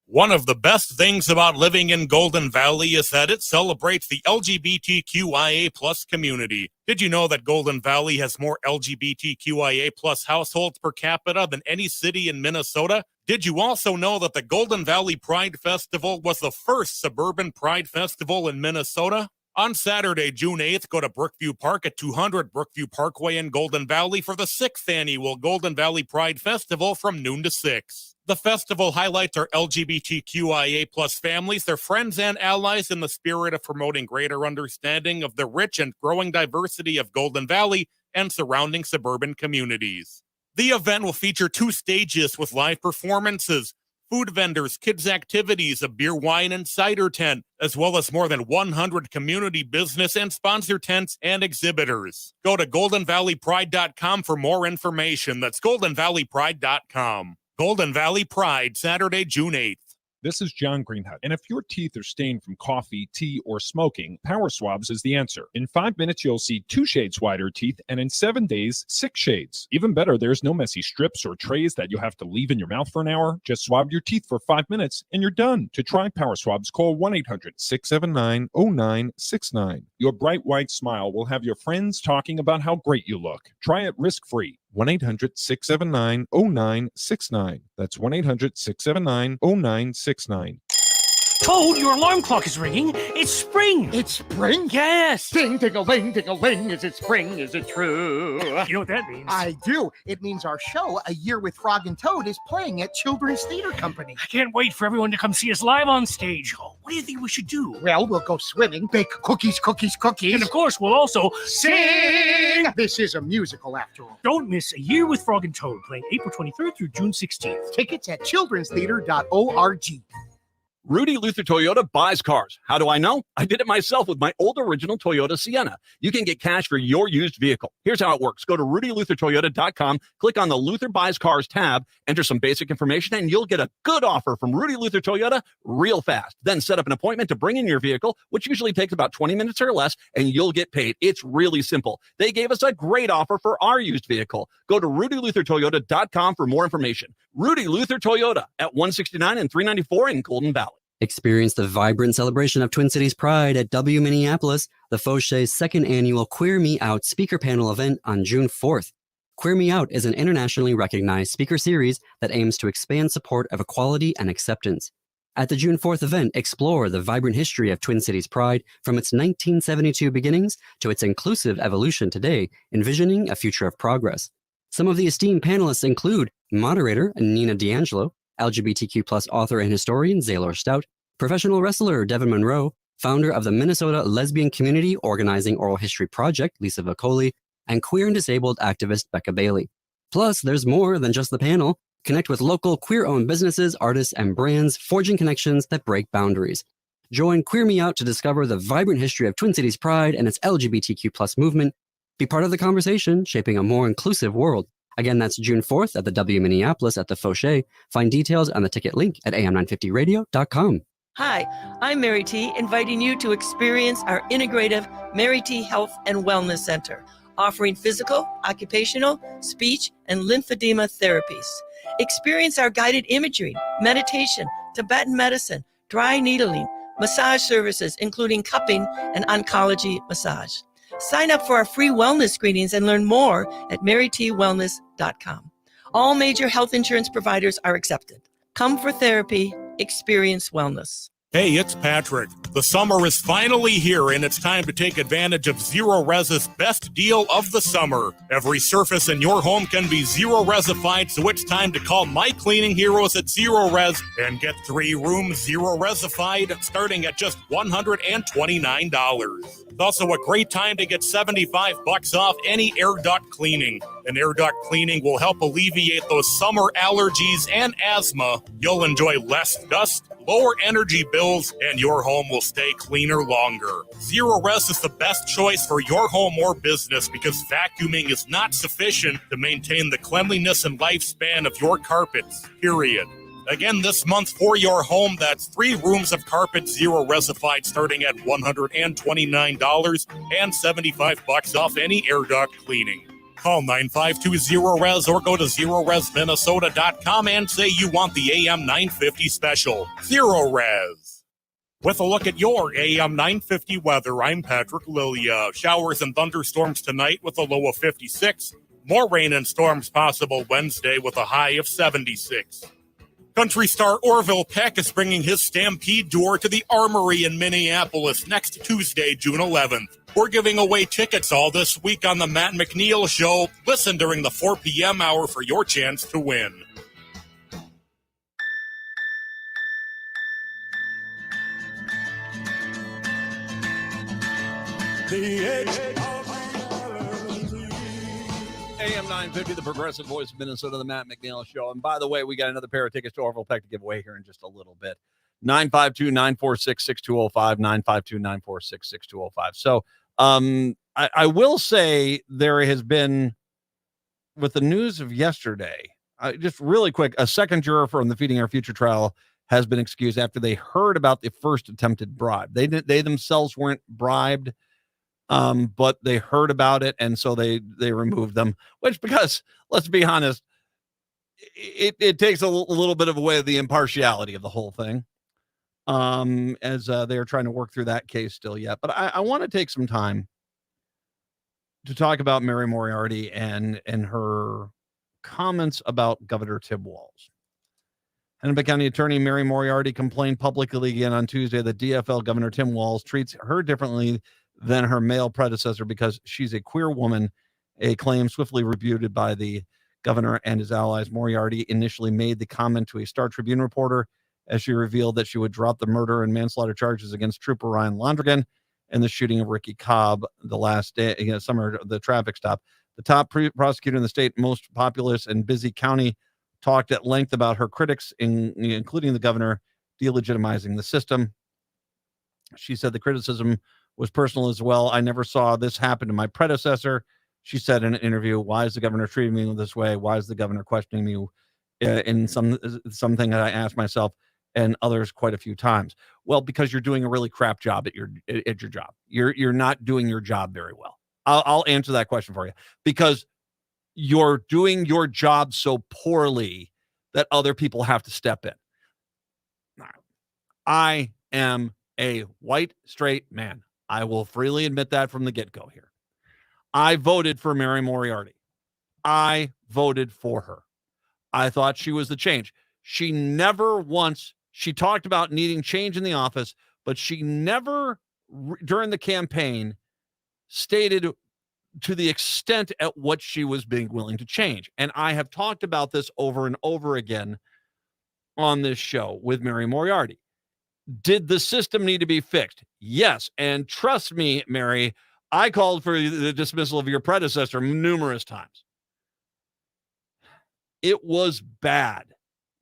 One of the best things about living in Golden Valley is that it celebrates the LGBTQIA plus community. Did you know that Golden Valley has more LGBTQIA plus households per capita than any city in Minnesota? Did you also know that the Golden Valley Pride Festival was the first suburban pride festival in Minnesota? On Saturday, June 8th, go to Brookview Park at 200 Brookview Parkway in Golden Valley for the 6th annual Golden Valley Pride Festival from noon to 6. The festival highlights our LGBTQIA plus families, their friends and allies in the spirit of promoting greater understanding of the rich and growing diversity of Golden Valley and surrounding suburban communities. The event will feature 2 stages with live performances, food vendors, kids' activities, a beer, wine, and cider tent, as well as more than 100 community business and sponsor tents and exhibitors. Go to goldenvalleypride.com for more information. That's goldenvalleypride.com. Golden Valley Pride, Saturday, June 8th. This is John Greenhut, and if your teeth are stained from coffee, tea, or smoking, Power Swabs is the answer. In 5 minutes, you'll see 2 shades whiter teeth, and in 7 days, 6 shades. Even better, there's no messy strips or trays that you'll have to leave in your mouth for an hour. Just swab your teeth for 5 minutes, and you're done. To try Power Swabs, call 1-800-679-0969. Your bright white smile will have your friends talking about how great you look. Try it risk-free. 1-800-679-0969. That's 1-800-679-0969. Toad, your alarm clock is ringing. It's spring. It's spring? Yes. Ding-a-ling, is it spring? Is it true? You know what that means? I do. It means our show, A Year with Frog and Toad, is playing at Children's Theater Company. I can't wait for everyone to come see us live on stage. Oh, what do you think we should do? Well, we'll go swimming, bake cookies. And of course, we'll also sing! This is a musical, after all. Don't miss A Year with Frog and Toad, playing April 23rd through June 16th. Tickets at childrenstheater.org. Rudy Luther Toyota buys cars. How do I know? I did it myself with my old original Toyota Sienna. You can get cash for your used vehicle. Here's how it works. Go to rudyluthertoyota.com, click on the Luther Buys Cars tab, enter some basic information, and you'll get a good offer from Rudy Luther Toyota real fast. Then set up an appointment to bring in your vehicle, which usually takes about 20 minutes or less, and you'll get paid. It's really simple. They gave us a great offer for our used vehicle. Go to rudyluthertoyota.com for more information. Rudy Luther Toyota at 169 and 394 in Golden Valley. Experience the vibrant celebration of Twin Cities Pride at W Minneapolis, the Fauchet's second annual Queer Me Out speaker panel event on June 4th. Queer Me Out is an internationally recognized speaker series that aims to expand support of equality and acceptance. At the June 4th event, explore the vibrant history of Twin Cities Pride from its 1972 beginnings to its inclusive evolution today, envisioning a future of progress. Some of the esteemed panelists include moderator Nina D'Angelo, LGBTQ+ author and historian Zaylor Stout, professional wrestler Devin Monroe, founder of the Minnesota Lesbian Community Organizing Oral History Project Lisa Vocoli, and queer and disabled activist Becca Bailey. Plus, there's more than just the panel. Connect with local queer-owned businesses, artists, and brands, forging connections that break boundaries. Join Queer Me Out to discover the vibrant history of Twin Cities Pride and its LGBTQ+ movement. Be part of the conversation, shaping a more inclusive world. Again, that's June 4th at the W Minneapolis at the Fauchet. Find details on the ticket link at am950radio.com. Hi, I'm Mary T, inviting you to experience our integrative Mary T Health and Wellness Center, offering physical, occupational, speech, and lymphedema therapies. Experience our guided imagery, meditation, Tibetan medicine, dry needling, massage services, including cupping and oncology massage. Sign up for our free wellness screenings and learn more at marytwellness.com. All major health insurance providers are accepted. Come for therapy, experience wellness. Hey, it's Patrick. The summer is finally here, and it's time to take advantage of Zero Res's best deal of the summer. Every surface in your home can be Zero Resified, so it's time to call my cleaning heroes at Zero Res and get 3 rooms Zero Resified starting at just $129. It's also a great time to get $75 off any air duct cleaning. And air duct cleaning will help alleviate those summer allergies and asthma. You'll enjoy less dust, lower energy bills, and your home will stay cleaner longer. Zero Res is the best choice for your home or business because vacuuming is not sufficient to maintain the cleanliness and lifespan of your carpets, period. Again, this month for your home, that's 3 rooms of carpet Zero Resified starting at $129 and $75 off any air duct cleaning. Call 9520-RES or go to ZeroResMinnesota.com and say you want the AM 950 special. Zero Res. With a look at your AM 950 weather, I'm Patrick Lilia. Showers and thunderstorms tonight with a low of 56. More rain and storms possible Wednesday with a high of 76. Country star Orville Peck is bringing his Stampede Tour to the Armory in Minneapolis next Tuesday, June 11th. We're giving away tickets all this week on the Matt McNeil Show. Listen during the 4 p.m. hour for your chance to win. AM 950, the progressive voice of Minnesota, the Matt McNeil Show. And by the way, we got another pair of tickets to Orville Peck to give away here in just a little bit. 952-946-6205, 952-946-6205. So I will say there has been, with the news of yesterday, just really quick, a second juror from the Feeding Our Future trial has been excused after they heard about the first attempted bribe. They themselves weren't bribed, but they heard about it, and so they removed them, which, because let's be honest, it takes a little bit of away the impartiality of the whole thing, as they're trying to work through that case still yet. But I want to take some time to talk about Mary Moriarty and her comments about Governor Tim Walz. Hennepin County Attorney Mary Moriarty complained publicly again on Tuesday that DFL Governor Tim Walz treats her differently than her male predecessor because she's a queer woman, a claim swiftly refuted by the governor and his allies. Moriarty initially made the comment to a Star Tribune reporter as she revealed that she would drop the murder and manslaughter charges against Trooper Ryan Londrigan and the shooting of Ricky Cobb the last day, summer, the traffic stop. The top prosecutor in the state, most populous and busy county, talked at length about her critics, including the governor, delegitimizing the system. She said the criticism was personal as well. I never saw this happen to my predecessor. She said in an interview, why is the governor treating me this way? Why is the governor questioning me in something that I asked myself and others quite a few times? Well, because you're doing a really crap job at your job. You're not doing your job very well. I'll answer that question for you, because you're doing your job so poorly that other people have to step in. I am a white, straight man. I will freely admit that from the get-go here. I voted for Mary Moriarty. I voted for her. I thought she was the change. She never once, she talked about needing change in the office, but she never, during the campaign, stated to the extent at what she was being willing to change. And I have talked about this over and over again on this show with Mary Moriarty. Did the system need to be fixed? Yes. And trust me, Mary, I called for the dismissal of your predecessor numerous times. It was bad.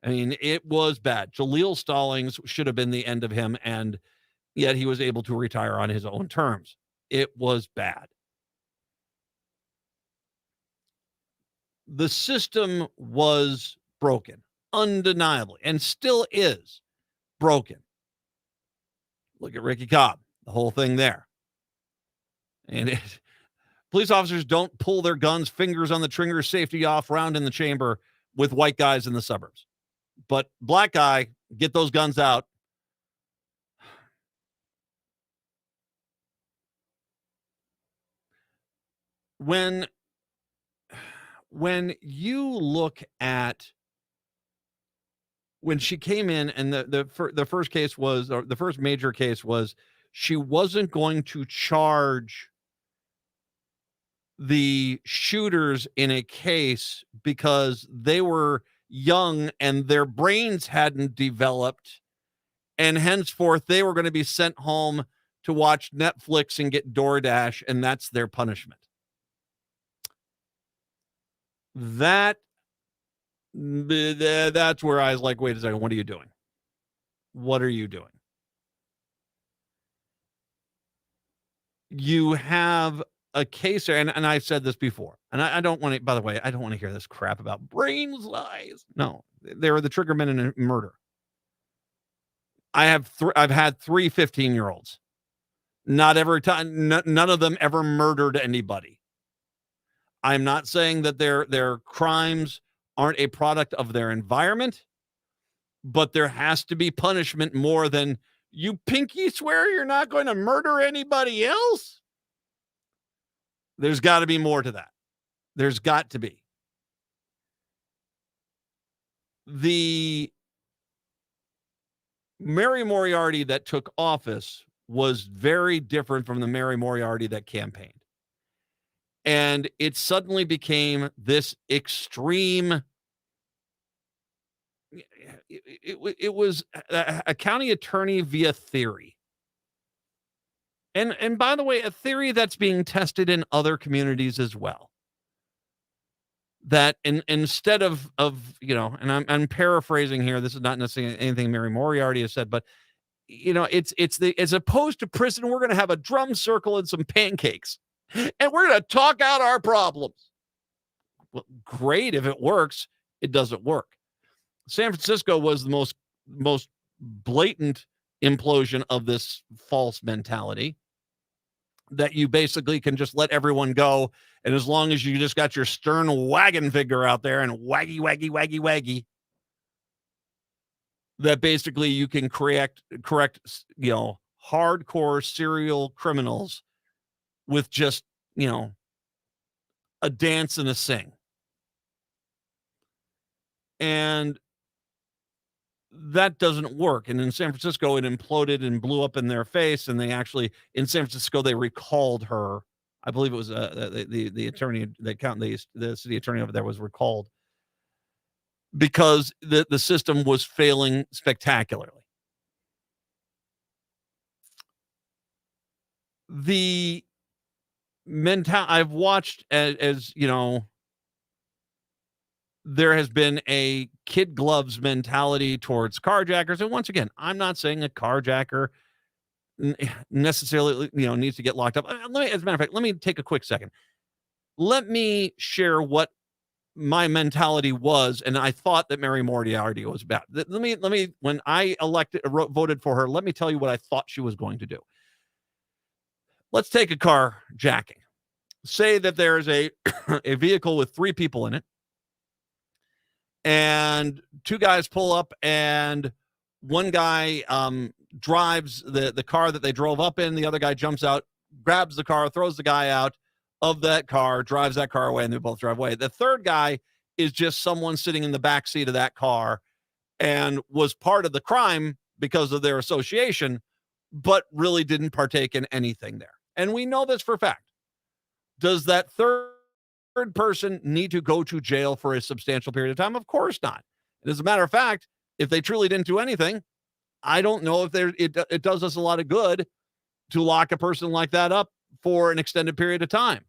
I mean, it was bad. Jaleel Stallings should have been the end of him, and yet he was able to retire on his own terms. It was bad. The system was broken, undeniably, and still is broken. Look at Ricky Cobb, the whole thing there. And police officers don't pull their guns, fingers on the trigger, safety off, round in the chamber with white guys in the suburbs. But black guy, get those guns out. When you look at when she came in, and the first case was, or the first major case was, she wasn't going to charge the shooters in a case because they were young and their brains hadn't developed, and henceforth they were going to be sent home to watch Netflix and get DoorDash, and that's their punishment. That's where I was like, wait a second, what are you doing? What are you doing? You have a case, and I've said this before, and I don't want to, by the way, I don't want to hear this crap about brain size. No, they were the triggermen in a murder. I've had 3 15-year-olds. Not every time, none of them ever murdered anybody. I'm not saying that their crimes aren't a product of their environment, but there has to be punishment more than you pinky swear you're not going to murder anybody else. There's got to be more to that. There's got to be. The Mary Moriarty that took office was very different from the Mary Moriarty that campaigned. And it suddenly became this extreme. It was a county attorney via theory. And by the way, a theory that's being tested in other communities as well. That instead of and I'm paraphrasing here, this is not necessarily anything Mary Moriarty has said, but it's as opposed to prison, we're going to have a drum circle and some pancakes, and we're going to talk out our problems. Well, great if it works. It doesn't work. San Francisco was the most blatant implosion of this false mentality that you basically can just let everyone go, and as long as you just got your stern wagon figure out there and waggy, that basically you can correct hardcore serial criminals with just a dance and a sing. And that doesn't work. And in San Francisco, it imploded and blew up in their face. And they actually, in San Francisco, they recalled her. I believe it was the attorney, the city attorney over there was recalled because the system was failing spectacularly. The I've watched as you know, there has been a kid gloves mentality towards carjackers. And once again, I'm not saying a carjacker necessarily, needs to get locked up. As a matter of fact, let me take a quick second. Let me share what my mentality was, and I thought that Mary Moriarty was about. Let me. When I voted for her, let me tell you what I thought she was going to do. Let's take a carjacking. Say that there is a vehicle with 3 people in it, and 2 guys pull up, and one guy drives the car that they drove up in. The other guy jumps out, grabs the car, throws the guy out of that car, drives that car away, and they both drive away. The third guy is just someone sitting in the back seat of that car and was part of the crime because of their association, but really didn't partake in anything there. And we know this for a fact. Does that third person need to go to jail for a substantial period of time? Of course not. And as a matter of fact, if they truly didn't do anything, I don't know if it does us a lot of good to lock a person like that up for an extended period of time.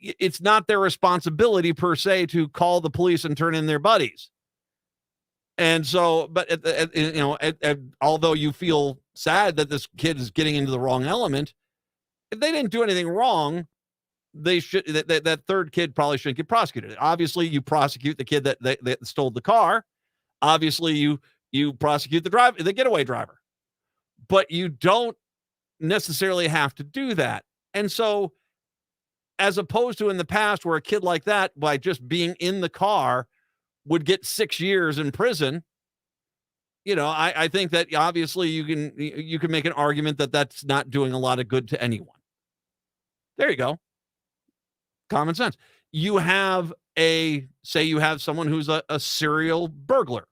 It's not their responsibility per se to call the police and turn in their buddies. And so, but although you feel sad that this kid is getting into the wrong element, if they didn't do anything wrong, they should. That third kid probably shouldn't get prosecuted. Obviously, you prosecute the kid that stole the car. Obviously, you prosecute the getaway driver, but you don't necessarily have to do that. And so, as opposed to in the past where a kid like that, by just being in the car, would get 6 years in prison, I think that obviously you can make an argument that that's not doing a lot of good to anyone. There you go. Common sense. You have someone who's a serial burglar,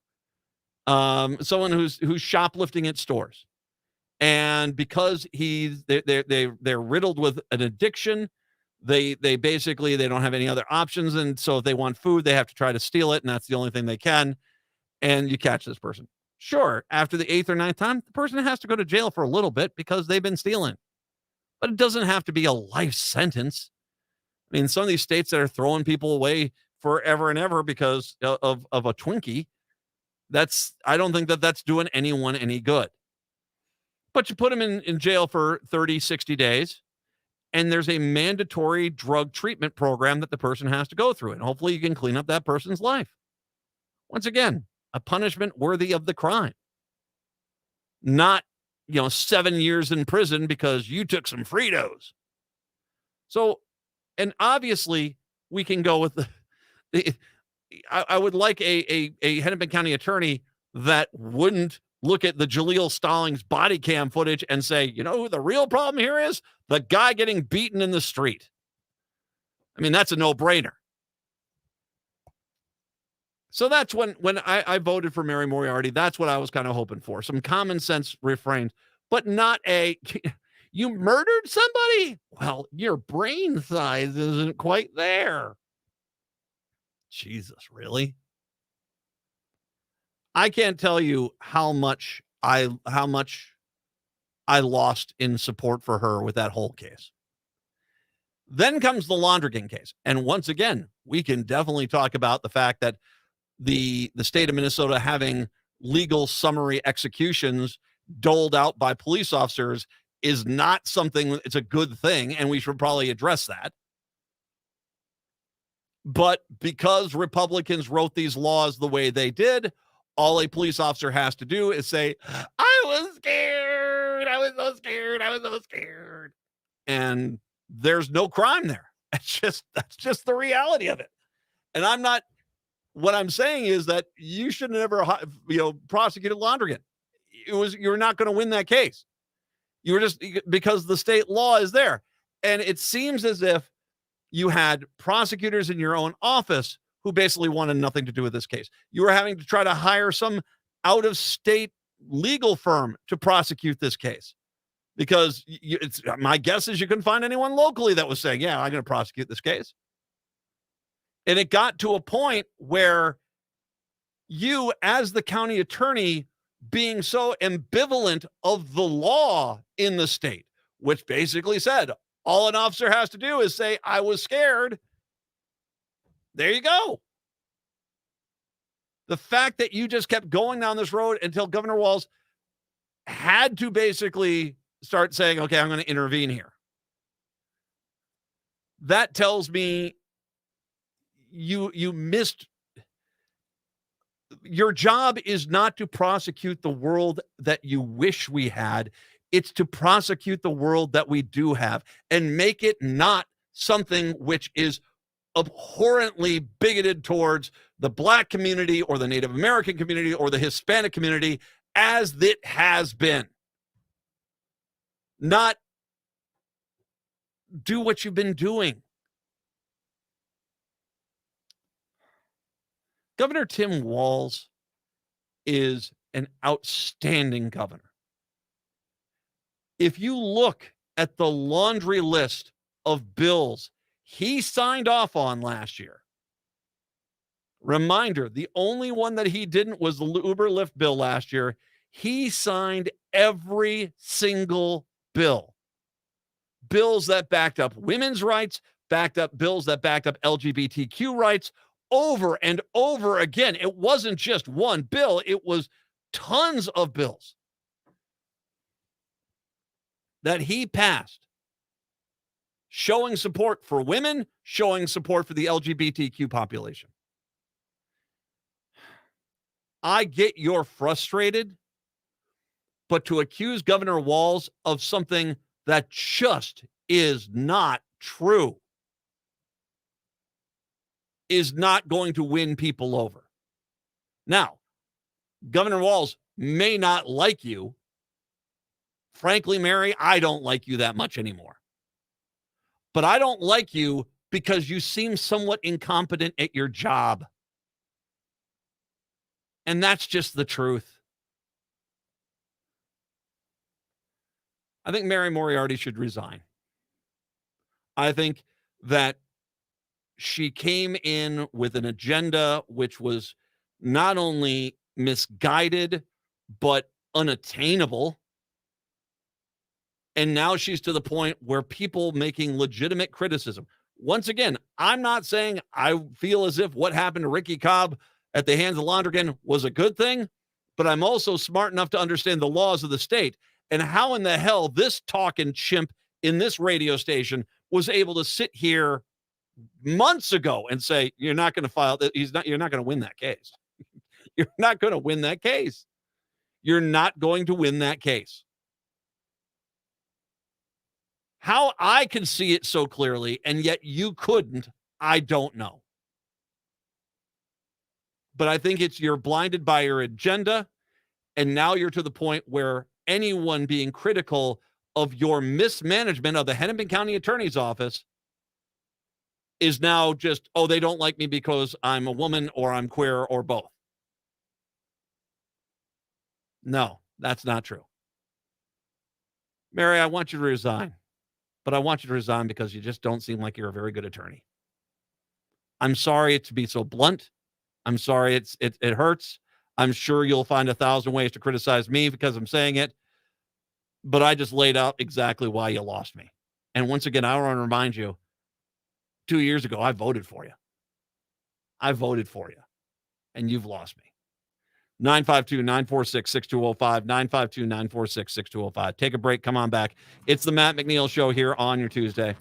someone who's shoplifting at stores, and because they're riddled with an addiction, they basically they don't have any other options, and so if they want food, they have to try to steal it, and that's the only thing they can. And you catch this person. Sure, after the 8th or 9th time, the person has to go to jail for a little bit because they've been stealing, but it doesn't have to be a life sentence. I mean, some of these states that are throwing people away forever and ever because of a Twinkie, I don't think that's doing anyone any good. But you put them in jail for 30, 60 days, and there's a mandatory drug treatment program that the person has to go through, and hopefully you can clean up that person's life. Once again, a punishment worthy of the crime. Not, 7 years in prison because you took some Fritos. So, and obviously we can go with I would like a Hennepin County attorney that wouldn't look at the Jaleel Stallings body cam footage and say, who the real problem here is? The guy getting beaten in the street. I mean, that's a no-brainer. So that's when I voted for Mary Moriarty. That's what I was kind of hoping for. Some common sense refrains, but not you murdered somebody? Well, your brain size isn't quite there. Jesus, really? I can't tell you how much I lost in support for her with that whole case. Then comes the Londrigan case. And once again, we can definitely talk about the fact that the state of Minnesota having legal summary executions doled out by police officers is not something, it's a good thing, and we should probably address that. But because Republicans wrote these laws the way they did, all a police officer has to do is say, I was scared. I was so scared. I was so scared. And there's no crime there. That's just the reality of it. And what I'm saying is that you should never, prosecuted Londrigan. You're not going to win that case. You were just, because the state law is there. And it seems as if you had prosecutors in your own office who basically wanted nothing to do with this case. You were having to try to hire some out-of-state legal firm to prosecute this case because my guess is you couldn't find anyone locally that was saying, yeah, I'm going to prosecute this case. And it got to a point where you, as the county attorney, being so ambivalent of the law in the state, which basically said all an officer has to do is say, I was scared. There you go. The fact that you just kept going down this road until Governor Walz had to basically start saying, okay, I'm going to intervene here. That tells me you missed. Your job is not to prosecute the world that you wish we had. It's to prosecute the world that we do have and make it not something which is abhorrently bigoted towards the Black community or the Native American community or the Hispanic community as it has been. Not do what you've been doing. Governor Tim Walz is an outstanding governor. If you look at the laundry list of bills he signed off on last year, reminder, the only one that he didn't was the Uber Lyft bill last year. He signed every single bill. Bills that backed up women's rights, backed up bills that backed up LGBTQ rights, over and over again. It wasn't just one bill. It was tons of bills that he passed showing support for women, showing support for the LGBTQ population. I get you're frustrated, but to accuse Governor Walz of something that just is not true is not going to win people over. Now, Governor Walz may not like you. Frankly, Mary, I don't like you that much anymore. But I don't like you because you seem somewhat incompetent at your job. And that's just the truth. I think Mary Moriarty should resign. I think that she came in with an agenda which was not only misguided, but unattainable. And now she's to the point where people making legitimate criticism. Once again, I'm not saying I feel as if what happened to Ricky Cobb at the hands of Londrigan was a good thing, but I'm also smart enough to understand the laws of the state and how in the hell this talking chimp in this radio station was able to sit here months ago and say, you're not going to file that. You're not going to win that case. You're not going to win that case. You're not going to win that case. How I can see it so clearly and yet you couldn't, I don't know. But I think it's you're blinded by your agenda, and now you're to the point where anyone being critical of your mismanagement of the Hennepin County Attorney's Office is now just, oh, they don't like me because I'm a woman or I'm queer or both. No, that's not true. Mary, I want you to resign, but I want you to resign because you just don't seem like you're a very good attorney. I'm sorry to be so blunt. I'm sorry it hurts. I'm sure you'll find 1,000 ways to criticize me because I'm saying it, but I just laid out exactly why you lost me. And once again, I want to remind you, 2 years ago, I voted for you. I voted for you, and you've lost me. 952-946-6205, 952-946-6205. Take a break. Come on back. It's the Matt McNeil Show here on your Tuesday.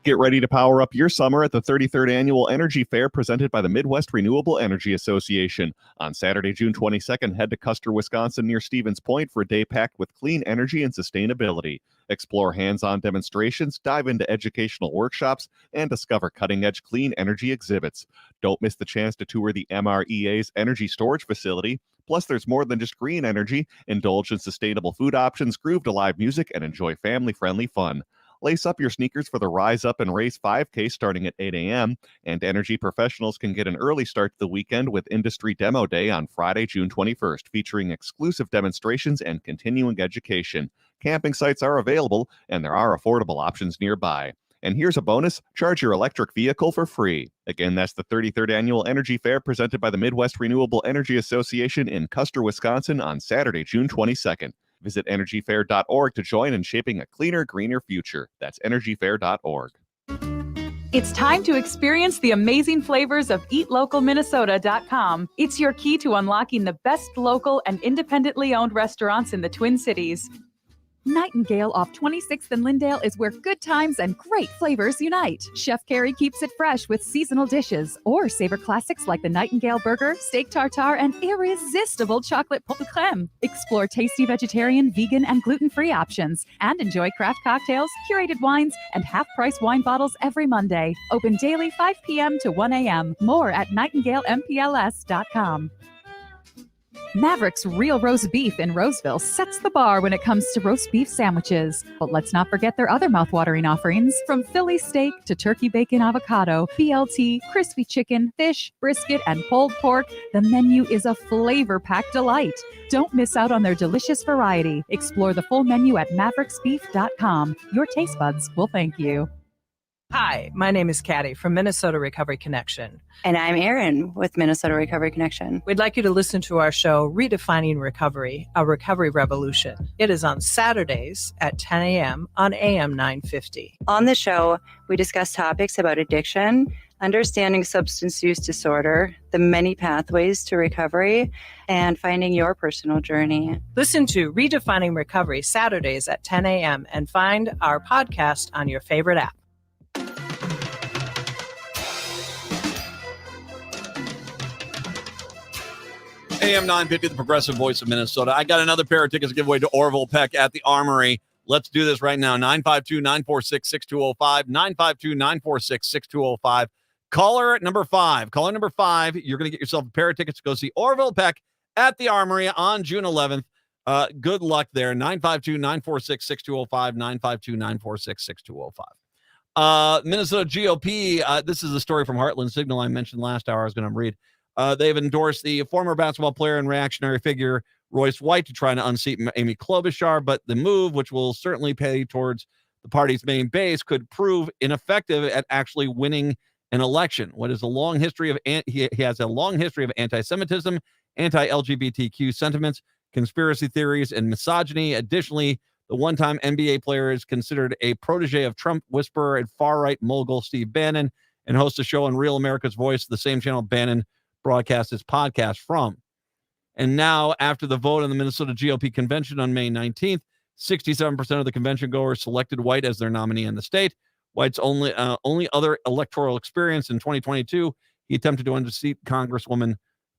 Get ready to power up your summer at the 33rd Annual Energy Fair presented by the Midwest Renewable Energy Association. On Saturday, June 22nd, head to Custer, Wisconsin near Stevens Point for a day packed with clean energy and sustainability. Explore hands-on demonstrations, dive into educational workshops, and discover cutting-edge clean energy exhibits. Don't miss the chance to tour the MREA's energy storage facility. Plus, there's more than just green energy. Indulge in sustainable food options, groove to live music, and enjoy family-friendly fun. Lace up your sneakers for the Rise Up and Race 5K starting at 8 a.m., and energy professionals can get an early start to the weekend with Industry Demo Day on Friday, June 21st, featuring exclusive demonstrations and continuing education. Camping sites are available, and there are affordable options nearby. And here's a bonus, charge your electric vehicle for free. Again, that's the 33rd Annual Energy Fair presented by the Midwest Renewable Energy Association in Custer, Wisconsin on Saturday, June 22nd. Visit energyfair.org to join in shaping a cleaner, greener future. That's energyfair.org. It's time to experience the amazing flavors of eatlocalminnesota.com. It's your key to unlocking the best local and independently owned restaurants in the Twin Cities. Nightingale off 26th and Lindale is where good times and great flavors unite. Chef Carrie keeps it fresh with seasonal dishes, or savor classics like the Nightingale Burger, steak tartare, and irresistible chocolate pot de crème. Explore tasty vegetarian, vegan, and gluten-free options, and enjoy craft cocktails, curated wines, and half-price wine bottles every Monday. Open daily 5 p.m. to 1 a.m. More at nightingalempls.com. Maverick's Real Roast Beef in Roseville sets the bar when it comes to roast beef sandwiches. But let's not forget their other mouthwatering offerings. From Philly steak to turkey bacon avocado, BLT, crispy chicken, fish, brisket, and pulled pork, the menu is a flavor-packed delight. Don't miss out on their delicious variety. Explore the full menu at mavericksbeef.com. Your taste buds will thank you. Hi, my name is Katty from Minnesota Recovery Connection. And I'm Erin with Minnesota Recovery Connection. We'd like you to listen to our show, Redefining Recovery, a Recovery Revolution. It is on Saturdays at 10 a.m. on AM 950. On the show, we discuss topics about addiction, understanding substance use disorder, the many pathways to recovery, and finding your personal journey. Listen to Redefining Recovery Saturdays at 10 a.m. and find our podcast on your favorite app. AM 950, the progressive voice of Minnesota. I got another pair of tickets to give away to Orville Peck at the Armory. Let's do this right now. 952-946-6205. 952-946-6205. Caller number 5. Caller number 5. You're going to get yourself a pair of tickets to go see Orville Peck at the Armory on June 11th. Good luck there. 952-946-6205. 952-946-6205. Minnesota GOP. This is a story from Heartland Signal I mentioned last hour I was going to read. They've endorsed the former basketball player and reactionary figure Royce White to try to unseat Amy Klobuchar, but the move, which will certainly pay towards the party's main base, could prove ineffective at actually winning an election. What is a long history of he has a long history of anti-Semitism, anti-LGBTQ sentiments, conspiracy theories, and misogyny. Additionally, the one-time NBA player is considered a protege of Trump whisperer and far-right mogul Steve Bannon, and hosts a show on Real America's Voice, the same channel Bannon broadcast his podcast from. And now, after the vote on the Minnesota GOP convention on May 19th, 67% of the convention goers selected White as their nominee in the state. White's only other electoral experience in 2022, he attempted to unseat Congresswoman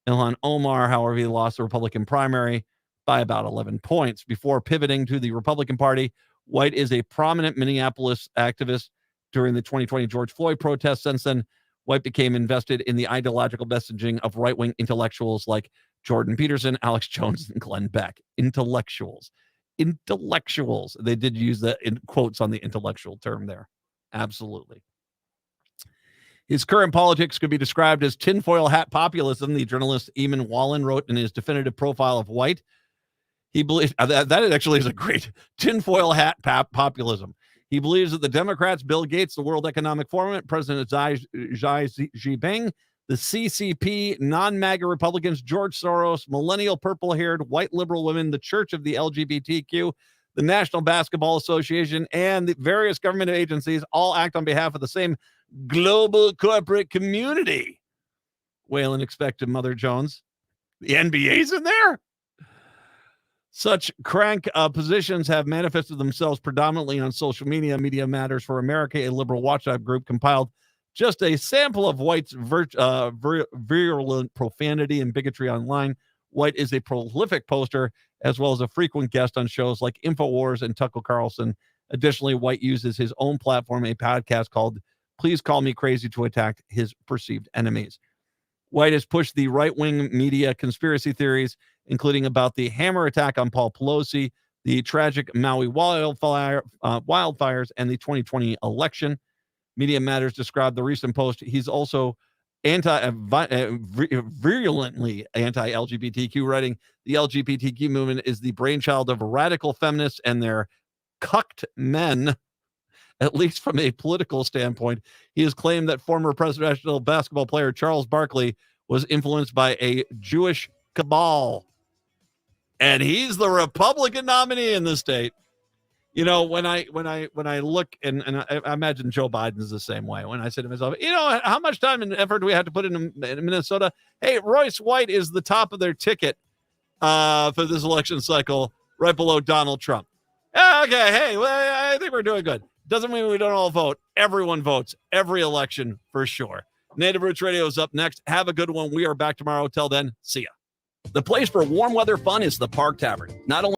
Ilhan Omar. However, he lost the Republican primary by about 11 points. Before pivoting to the Republican Party, White is a prominent Minneapolis activist during the 2020 George Floyd protests. Since then, White became invested in the ideological messaging of right-wing intellectuals like Jordan Peterson, Alex Jones, and Glenn Beck. Intellectuals. They did use the in quotes on the intellectual term there. Absolutely. His current politics could be described as tinfoil hat populism, the journalist Eamon Wallen wrote in his definitive profile of White. He believes that actually is a great tinfoil hat populism. He believes that the Democrats, Bill Gates, the World Economic Forum, President Xi Jinping, the CCP, non-MAGA Republicans, George Soros, millennial purple-haired white liberal women, the Church of the LGBTQ, the National Basketball Association, and the various government agencies all act on behalf of the same global corporate community. Whalen expected Mother Jones. The NBA's in there? Such crank positions have manifested themselves predominantly on social media. Media Matters for America, a liberal watchdog group, compiled just a sample of White's virulent profanity and bigotry online. White is a prolific poster as well as a frequent guest on shows like InfoWars and Tucker Carlson. Additionally, White uses his own platform, a podcast called Please Call Me Crazy, to attack his perceived enemies. White has pushed the right-wing media conspiracy theories, including about the hammer attack on Paul Pelosi, the tragic Maui wildfires, and the 2020 election. Media Matters described the recent post. He's also virulently anti-LGBTQ, writing, the LGBTQ movement is the brainchild of radical feminists and their cucked men, at least from a political standpoint. He has claimed that former professional basketball player Charles Barkley was influenced by a Jewish cabal. And he's the Republican nominee in the state. You know, when I look, and I imagine Joe Biden's the same way. When I say to myself, you know, how much time and effort do we have to put in Minnesota? Hey, Royce White is the top of their ticket for this election cycle, right below Donald Trump. Okay, hey, well, I think we're doing good. Doesn't mean we don't all vote. Everyone votes every election for sure. Native Roots Radio is up next. Have a good one. We are back tomorrow. Till then, see ya. The place for warm weather fun is the Park Tavern. Not only